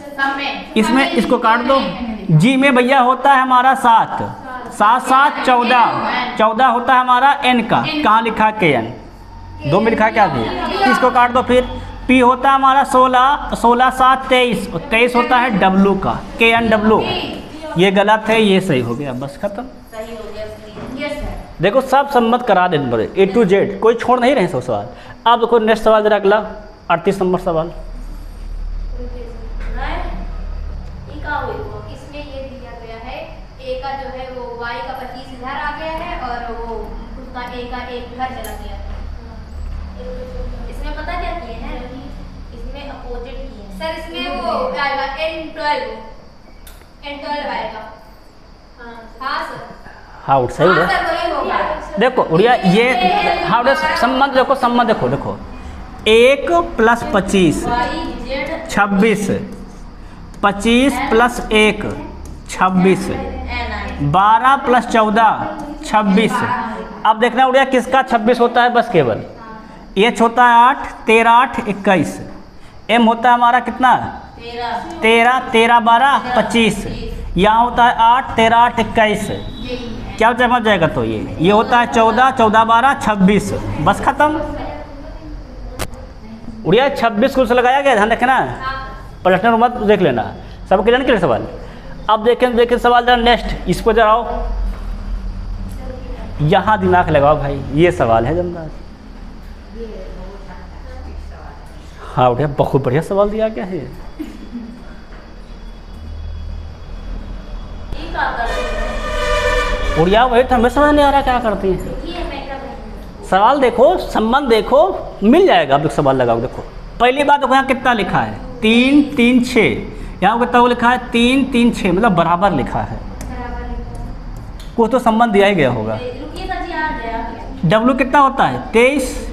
इसमें, इसको काट दो। जी में भैया होता है हमारा 7, 7 7 14, 14 होता है हमारा एन का, कहाँ लिखा है के एन, 2 में लिखा है क्या भी, इसको काट दो। फिर पी होता है हमारा 16, 16 7 23, और 23 होता है डब्लू का, के एन डब्लू। ये गलत है, ये सही हो गया, बस खत्म। सही हो गया। Yes sir. देखो सब सम्मत करा देने पड़े, A to Z, कोई छोड़ नहीं रहे सब सवाल। अब देखो नेक्स्ट सवाल जरा अगला 38 नंबर सवाल। इसमें ये दिया गया है ए का जो है वो y का 25 इधर आ गया है और वो उसका a का 1 इधर चला गया है। इसमें पता क्या किए हैं, इसमें अपोजिट किए हैं सर। इसमें वो आएगा n12 आएगा। हाँ सर, हाँ उठ सही हाँ है। सर वही होगा। देखो उड़िया ये हाँ संबंध देखो, संबंध देखो, देखो 1 + 25 26, 25 + 1 26, 12 + 14 26। अब देखना उड़िया किसका 26 होता है, बस केवल एच होता है 8, 13 8 21, एम होता है हमारा कितना 13, 13 12 25, यहाँ होता है 8 13 8 21, क्या जमा जाएगा तो ये होता है 14, 14 12 26, बस खत्म। उड़िया 26 को लगाया गया, ध्यान रखना, प्रश्न मत देख लेना, सब क्लियर के लिए सवाल। अब देखें सवाल जरा नेक्स्ट, इसको जरा आओ, यहाँ दिमाग लगाओ भाई, ये सवाल है जमदार। हाँ उठिया बहुत बढ़िया सवाल दिया गया है। उड़िया वही तो हमें समझ नहीं आ रहा क्या करती हैं। सवाल देखो, संबंध देखो, मिल जाएगा। अब सवाल लगाओ, देखो पहली बात देखो यहाँ कितना लिखा है 3 3 6, यहाँ कितना लिखा है 3 3 6, मतलब बराबर लिखा है, कुछ तो संबंध दिया ही गया होगा। डब्लू कितना होता है 23,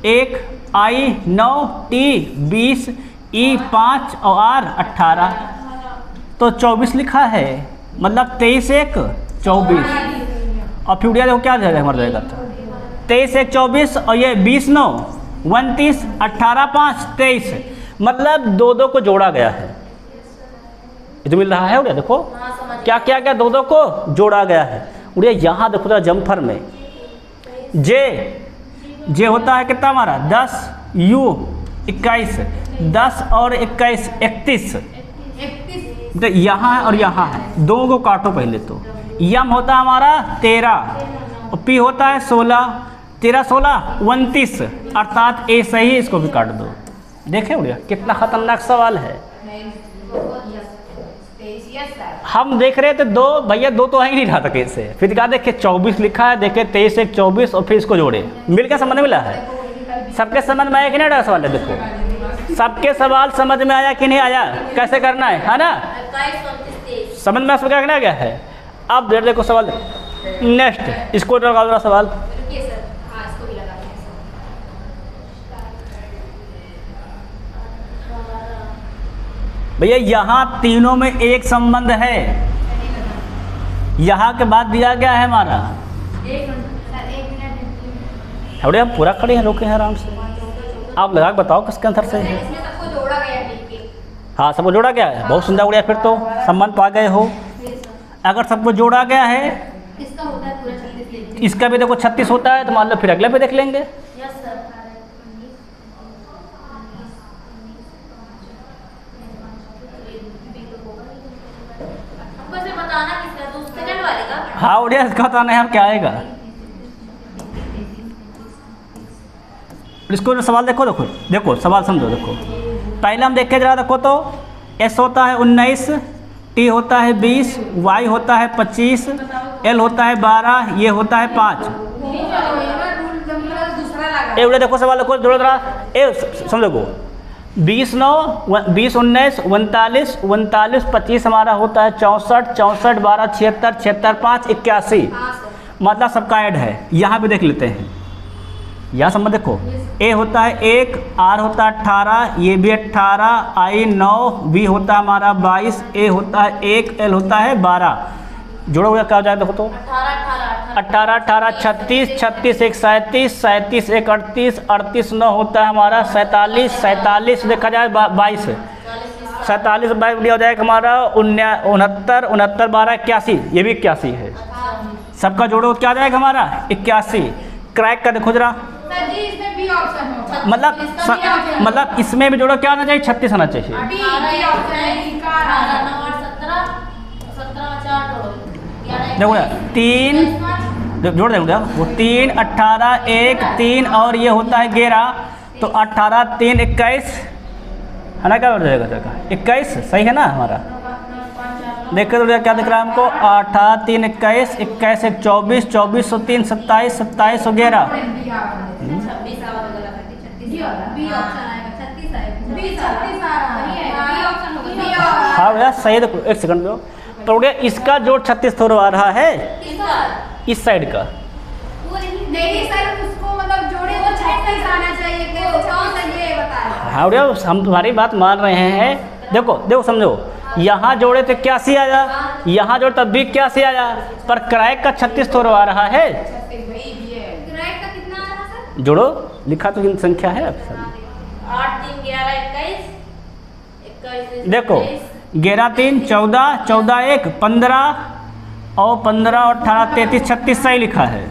1 आई 9, टी 20, ई 5 और आर 18, तो 24 लिखा है, मतलब 23 1 24। और फिर उड़िया देखो क्या जाएगा हमारा जाएगा, 23 1 24 और ये 20 9 29, 18 5 23, मतलब 2 2 को जोड़ा गया है। ये तो मिल रहा है उड़िया, देखो क्या क्या क्या 2 2 को जोड़ा गया है। उड़िया यहाँ देखो जरा जम्फर में जे होता है कितना हमारा 10, यू 21, 10 और 21 31, तो यहाँ और यहाँ है, 2 को काटो पहले तो। यम होता है हमारा 13 और पी होता है 16, 13 16 29, अर्थात ए सही, इसको भी काट दो। देखें उड़िया कितना खतरनाक सवाल है। हम देख रहे थे 2 भैया 2 तो है ही नहीं रहा था कैसे, फिर क्या देखे 24 लिखा है, देखे 23 1 24 और फिर इसको जोड़े, मिल के समझ मिला है। सबके समझ में आया कि नहीं सवाल है, देखो सबके सवाल समझ में आया कि नहीं आया, कैसे करना है ना, समझ में क्या करना गया है। अब देखो सवाल नेक्स्ट, इसको लगा दो सवाल। भैया यहाँ तीनों में एक संबंध है, यहाँ के बाद दिया गया है हमारा। अरे हम पूरा खड़े हैं, रोके हैं आराम से, आप लगा के बताओ किसके अंदर से है। हाँ सबको जोड़ा गया है, बहुत सुंदर उड़िया, फिर तो संबंध पा गए हो। अगर सबको जोड़ा गया है इसका होता है पूरा 36। इसका भी देखो 36 होता है, तो मान लो फिर अगले पे देख लेंगे। Yes sir. हमको सिर्फ बताना किसका, तो सेकंड वाले का। हाँ उड़िया इसका बताना है, हम क्या आएगा। इसको सवाल देखो देखो देखो सवाल समझो। देखो पहले हम देखे जरा, देखो तो एस होता है 19, टी होता है 20, वाई होता है 25, एल होता है 12, ये होता है 5। ए उड़े देखो सवाल देखो जोड़ो जरा, ए समझो को 20 9 20 19 39 39 25 हमारा होता है 64 64 12 76 76 5 81। मतलब सबका ऐड है। यहाँ भी देख लेते हैं, यहाँ समझ देखो, ए होता है 1, आर होता है 18, ये भी 18, आई 9, बी होता है हमारा 22, ए होता है 1, एल होता है 12। जोड़ो क्या हो जाएगा देखो तो 18 18 36 36 1 37 37 1 38 38 9 होता है हमारा 47 47 देखा जाए 22 47 22 हो जाएगा हमारा 69 69 12 81। ये भी 81 है। सबका जोड़ो क्या जाएगा हमारा 81। क्रैक का देखो जरा, मतलब इसमें भी जोड़ो क्या आना चाहिए 36 आना चाहिए। देखो 3 जोड़ देंगे वो 3 18 1 3 और ये होता है 11, तो 18 3 21 है ना, क्या हो जाएगा 21 सही है ना हमारा। देखो तो क्या दिख रहा है हमको 18 3 21 21 1 24 24 3 27 27 11। हाँ भैया सही। देखो एक सेकंड दो, तो भैया इसका जोड़ 36 थोड़ा आ रहा है इस साइड का। नहीं सर, उसको मतलब जोड़े वो 36 आना चाहिए, ये बताया। हाँ भैया हम तुम्हारी बात मान रहे हैं। देखो देखो समझो, यहाँ जोड़े तो 81 आया, यहाँ जोड़े तब भी 81 आया, पर क्रैक का 36 थोड़ा आ रहा है। क्रैक का कितना आ रहा सर? जोड़ो लिखा तो संख्या है। 8 3 11 21 देखो 11 3 14 14 1 15 और 15 और 18 33 36 सही लिखा है,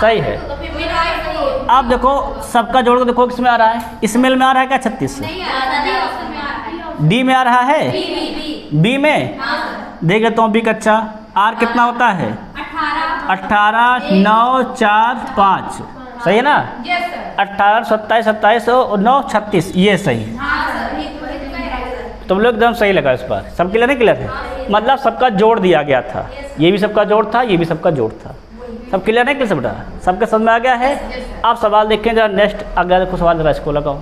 सही है। तो फिर मेरा सही है। आप देखो सबका जोड़ को देखो किसमें आ रहा है, इसमें में आ रहा है क्या 36? नहीं आ रहा, डी ऑप्शन में आ रहा है। डी में आ रहा है, बी बी में देख लेता हूँ बी का। अच्छा आर कितना होता है 18 9 4 5 सही है ना। 18 27 27 और 9 36 ये सही। तुम लोग एकदम सही लगा इस बार। सब क्लियर नहीं क्लियर है? मतलब सबका जोड़ दिया गया था, ये भी सबका जोड़ था, ये भी सबका जोड़ था। सब क्लियर नहीं क्लियर बेटा? सबके समझ में आ गया है? आप सवाल देखें जरा, नेक्स्ट अगला देखो सवाल जरा इसको लगाओ।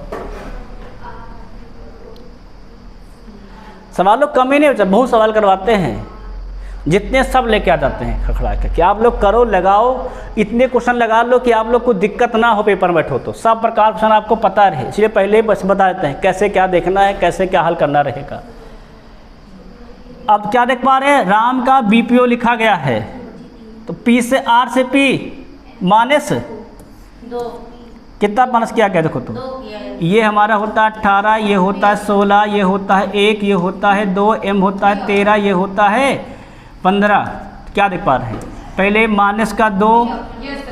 सवाल लोग कम ही नहीं होता, बहुत सवाल करवाते हैं, जितने सब लेके आ जाते हैं खड़खड़ा के कि आप लोग करो लगाओ, इतने क्वेश्चन लगा लो कि आप लोग को दिक्कत ना हो पेपर में बैठो, तो सब प्रकार क्वेश्चन आपको पता रहे, इसलिए पहले बस बता देते हैं कैसे क्या देखना है, कैसे क्या हल करना रहेगा। अब क्या देख पा रहे हैं, राम का बीपीओ लिखा गया है, तो पी से आर से पी माइनस 2 कितना माइनस किया गया देखो तो, 2 किया है। ये हमारा होता है 18, ये होता है 16, ये होता है 1, ये होता है 2, एम होता है 13, ये होता है 15। क्या देख पा रहे हैं, पहले माइनस का 2,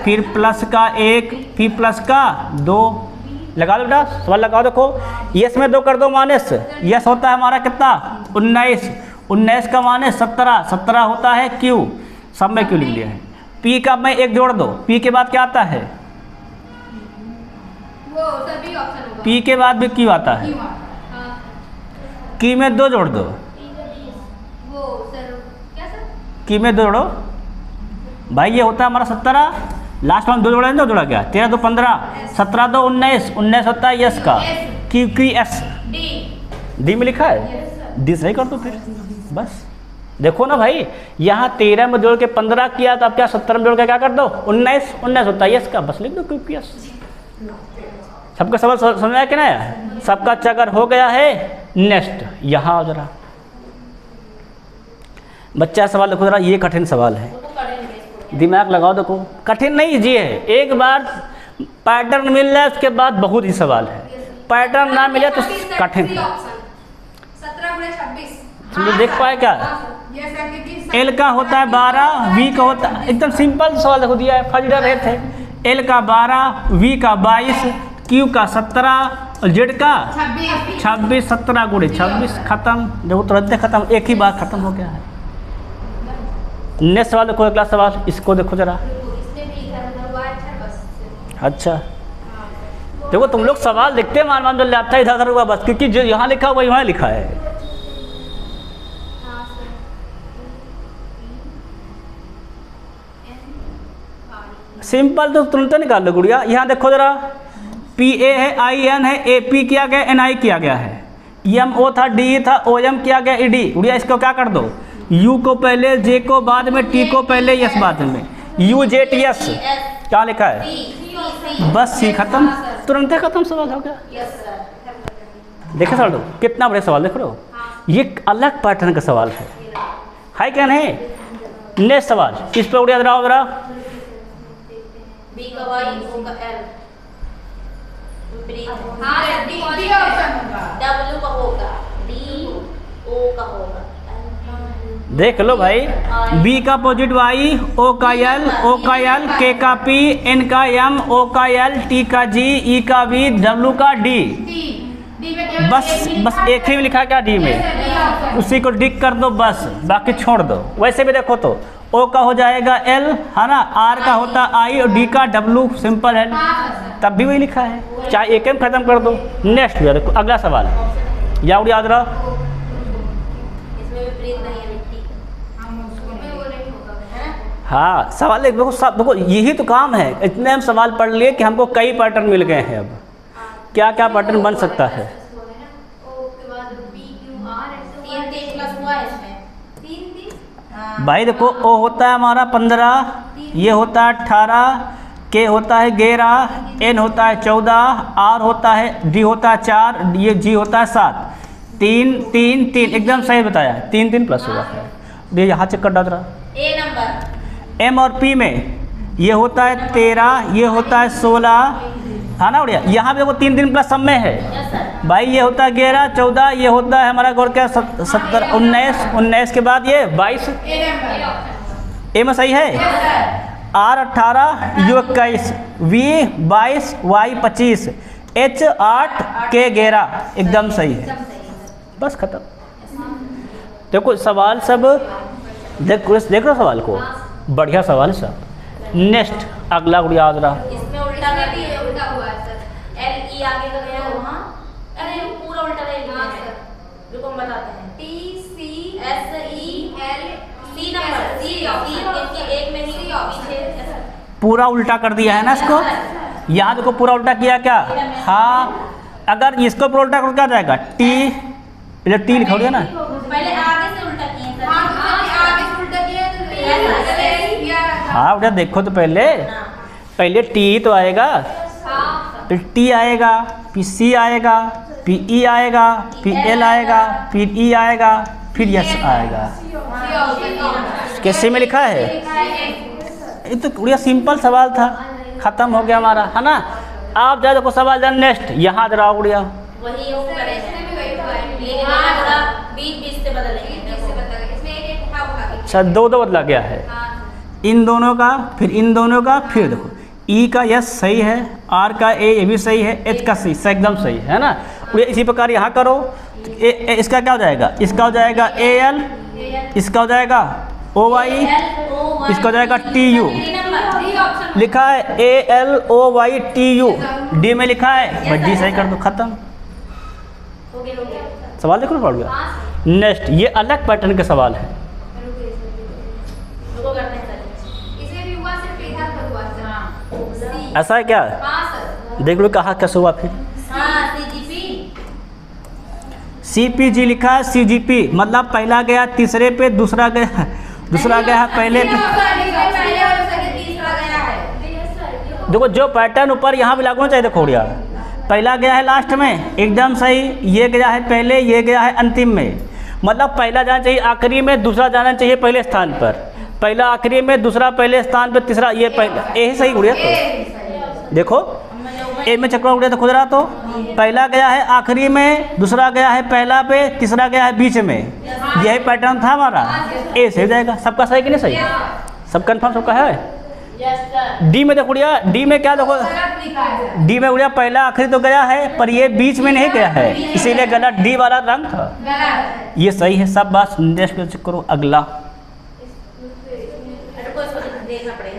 फिर प्लस का 1, फिर प्लस का 2। लगा लो बेटा, सवाल लगाओ। देखो यस में 2 कर दो माइनस, यस होता है हमारा कितना 19, 19 का माइनस 17, 17 होता है क्यू, सब में क्यू लिख लिया है। पी का मैं 1 जोड़ दो, पी के बाद क्या आता है, वो सभी ऑप्शन होगा। पी के बाद भी क्यू आता है, की में 2 जोड़ दो, वो सर क्या सर, की में 2 जोड़ो भाई, ये होता है हमारा 17, लास्ट में 2 जोड़ा है, 2 जोड़ा गया 13 2 15, 17 2 19, 19 होता है यस का, क्यू की एस डी में लिखा है, डी सही कर दो फिर बस। देखो ना भाई, यहाँ 13 में जोड़ के 15 किया, तो अब क्या 17 में जोड़ के क्या कर दो 19, 19 होता है यस का, बस लिख दो क्यू की एस। सबका सवाल समझ में आया कि नहीं? सबका अच्छा अगर हो गया है, नेक्स्ट यहाँ आओ जरा बच्चा, सवाल देखो जरा, ये कठिन सवाल है, दिमाग लगाओ। देखो कठिन नहीं इजी है, एक बार पैटर्न मिल जाए उसके बाद बहुत ही सवाल है, पैटर्न ना मिले तो कठिन है। 17 × 26 तुम लोग देख पाए क्या? एल का होता है 12, वी का होता है, एकदम सिंपल सवाल देखो दिया है, फर्स्ट रहे थे। एल का 12, वी का 22, क्यू का 17 और जेड का 26। 17 गुणे 26, खत्म। देखो तुरंत खत्म, एक ही बार खत्म हो गया है। नेक्स्ट सवाल देखो, अगला सवाल इसको देखो जरा। अच्छा देखो तुम लोग सवाल लिखते मान मान जो लाता है इधर उधर हुआ बस, क्योंकि जो यहाँ लिखा हुआ वहाँ लिखा है। सिंपल तो तुरंत निकाल लो गुड़िया। यहाँ देखो जरा, पी ए है, आई एन है, ए पी किया गया, एन आई किया गया है, एम ओ था, डी था, ओ एम किया गया, ई डी। गुड़िया इसको क्या कर दो, यू को पहले, जे को बाद में, टी को पहले, यस बाद में, यू जे टी एस। क्या लिखा है, बस सी, खत्म, तुरंत खत्म, सवाल हो गया। देखे सर कितना बड़े सवाल देख रहे हो, ये अलग पैटर्न का सवाल है क्या नहीं। नेक्स्ट सवाल इस पर उड़िया जरा जरा। बी का वाई, ओ का एल, डब्ल्यू का होगा, डी ओ का होगा। देख लो भाई, बी का अपोजिट वाई, ओ का एल, ओ का एल, के का पी, एन का एम, ओ का एल, टी का जी, ई का वी, डब्ल्यू का डी। बस एक ही में लिखा क्या, डी में, उसी को टिक कर दो बस, बाकी छोड़ दो। वैसे भी देखो तो ओ का हो जाएगा एल, है ना, आर का होता आई और डी का डब्ल्यू, सिंपल है, तब भी वही लिखा है, चाहे एक में खत्म कर दो। नेक्स्ट भैया देखो अगला सवाल, याद याद रहा। हाँ सवाल देखो, सब देखो यही तो काम है, इतने हम सवाल पढ़ लिए कि हमको कई पैटर्न मिल गए हैं। अब क्या क्या पैटर्न बन सकता है। भाई देखो ओ होता है हमारा 15, ये होता है 18, के होता है 11, एन होता है 14, आर होता है, डी होता है 4, ये जी होता है 7। 3 3 3 एकदम सही बताया, 3 3 प्लस हुआ है। ये यहाँ चेक कर डाल रहा। ए नंबर एम और पी में ये होता है 13, ये होता है 16, है ना उड़िया। यहाँ पे देखो 3 3 प्लस सब में है भाई, ये होता है 11 14, ये होता है हमारा गौर क्या 17 19, 19 के बाद ये 22, ए में सही है। R 18, U 21, V 22, Y 25, H 8, K 11, एकदम सही है, बस खत्म। देखो सवाल सब देख रहे सवाल को, बढ़िया सवाल है सब। नेक्स्ट अगला गुड़िया याद रहा। इसमें उल्टा कर दिए, उल्टा हुआ है सर, एल ई आगे का गया वहाँ, अरे पूरा उल्टा ले लिया सर, रुको हम बताते हैं। T C S E L C number, सी इसके एक में सी पीछे पूरा उल्टा कर दिया है ना इसको, यहाँ देखो पूरा उल्टा किया क्या। हाँ अगर इसको पूरा उल्टा कर क्या जाएगा, टी पहले टी लिखा दिया ना, पहले आगे से उल्टा किए सर, आगे से उल्टा किया तो हाँ उधर देखो तो पहले टी तो आएगा, फिर टी आएगा, फिर सी आएगा, फिर ई आएगा, फिर एल आएगा, फिर ई आएगा, फिर यस आएगा। कैसे में लिखा है, ये तो पूरा सिंपल सवाल था, खत्म हो गया हमारा, है ना। आप जाए देखो सवाल जान नेक्स्ट, यहाँ जरा उड़िया वही यूं करेंगे, लेकिन थोड़ा बीच से बदलेंगे। अच्छा दो बदला गया है, इन दोनों का, फिर इन दोनों का, फिर देखो ई का यस सही है, आर का ए ये भी सही है, एच का सी एकदम सही है ना। इसी प्रकार यहाँ करो तो इसका क्या हो जाएगा, इसका हो जाएगा ए एल, इसका हो जाएगा ओ वाई, इसका हो जाएगा टी यू, लिखा है A L O Y T U, D में लिखा है, बस डी सही कर दो, खत्म। सवाल देखो पड़ गया। नेक्स्ट ये अलग पैटर्न के सवाल है, ऐसा है क्या, देख लो कहाँ कैसे हुआ। फिर CPG लिखा है, CGP मतलब पहला गया तीसरे पे, दूसरा गया है पहले पे। देखो जो पैटर्न ऊपर यहाँ भी लागू होना चाहिए, देखो उड़िया पहला गया है लास्ट में, एकदम सही, ये गया है पहले, ये गया है अंतिम में, मतलब पहला जाना चाहिए आखिरी में, दूसरा जाना चाहिए पहले स्थान पर, पहला आखिरी में, दूसरा पहले स्थान पर, तीसरा ये पहला, यही सही उड़िया। तो देखो ए में चक्कर उड़े तो खुद रहा, तो पहला गया है आखिरी में, दूसरा गया है पहला पे, तीसरा गया है बीच में। यही पैटर्न था हमारा, ए से हो जाएगा। सबका सही कि नहीं सही? सब कन्फर्म सबका है। डी में देखो उड़िया, डी में क्या देखो, डी में उड़िया पहला आखिरी तो गया है पर ये बीच में नहीं गया है, इसीलिए गलत, डी वाला रंग था। ये सही है सब बात। नेक्स्ट पे चेक करो अगला।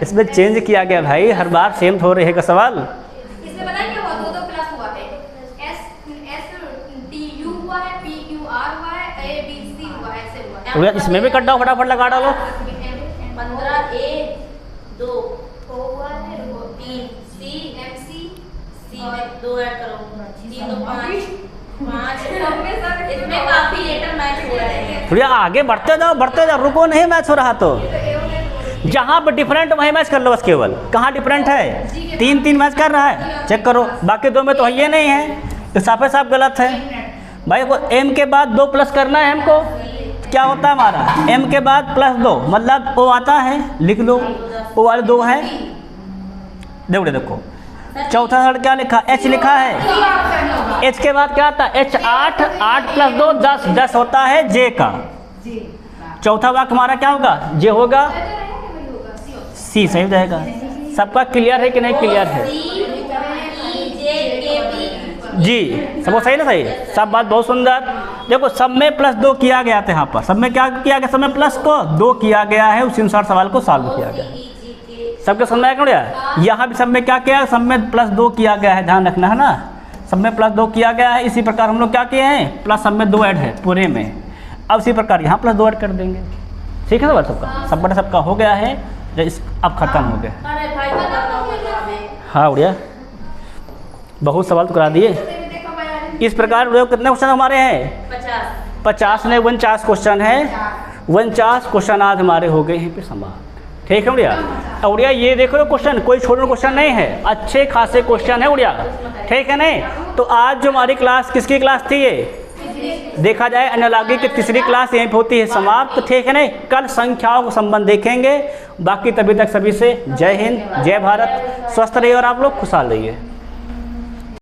इसमें चेंज किया गया भाई, हर बार सेम हो रहे का सवाल। इसमें पता है क्या हुआ, दो प्लस हुआ है, एस टी यू हुआ है, पी क्यू आर हुआ है, ए बी सी हुआ है, ऐसे हुआ है। इसमें भी कट डाउन फटाफट लगा डालो। 15 ए 2 ओ हुआ है, 3 सी एम सी में 2 ऐड करो, 3 2 5 इसमें काफी लेटर मैच हो रहे हैं। थोड़ा आगे बढ़ते जाओ, रुको नहीं, मैच हो रहा तो जहाँ पर डिफरेंट वहीं मैच कर लो बस। केवल कहाँ डिफरेंट है, 3 मैच कर रहा है, चेक करो। बाकी दो में तो ये नहीं है, तो साफे साफ गलत है भाई। को एम के बाद 2 प्लस करना है हमको, क्या होता है हमारा एम के बाद +2 मतलब ओ आता है, लिख लो ओ वाले 2 है। देखो चौथा वर्ड क्या लिखा, एच लिखा है। एच के बाद क्या आता है, H 8 + 2 10 होता है जे का। चौथा वाक्य हमारा क्या होगा, जे होगा, सी सही हो जाएगा। सबका क्लियर है कि नहीं क्लियर है? जी सबको सही ना, सही सब बात बहुत सुंदर। देखो सब में +2 किया गया था, यहाँ पर सब में क्या किया गया, सब में +2 किया गया है, उसी अनुसार सवाल को सॉल्व किया गया। सबके समझ में आया? यहाँ भी सब में क्या किया है, सब में +2 किया गया है, ध्यान रखना है ना, सब में +2 किया गया है। इसी प्रकार हम लोग क्या किए हैं, प्लस सब में 2 ऐड है पूरे में। अब इसी प्रकार यहाँ +2 ऐड कर देंगे, ठीक है सवाल सबका, सब बड़ा सबका हो गया है। अब खत्म हो गया। हाँ उड़िया बहुत सवाल तो करा दिए। इस प्रकार कितने क्वेश्चन हमारे हैं, 50 ने 49 क्वेश्चन है, 49 क्वेश्चन आज हमारे हो गए हैं पे समाप्त, ठीक है उड़िया। उड़िया ये देखो क्वेश्चन कोई छोटा क्वेश्चन नहीं है, अच्छे खासे क्वेश्चन है उड़िया, ठीक है नहीं। तो आज जो हमारी क्लास किसकी क्लास थी, ये देखा जाए एनालॉजी की तीसरी क्लास यहीं पे होती है समाप्त, ठीक है नहीं। कल संख्याओं को संबंध देखेंगे। बाकी तभी तक सभी से जय हिंद, जय भारत, स्वस्थ रहिए और आप लोग खुशहाल रहिए।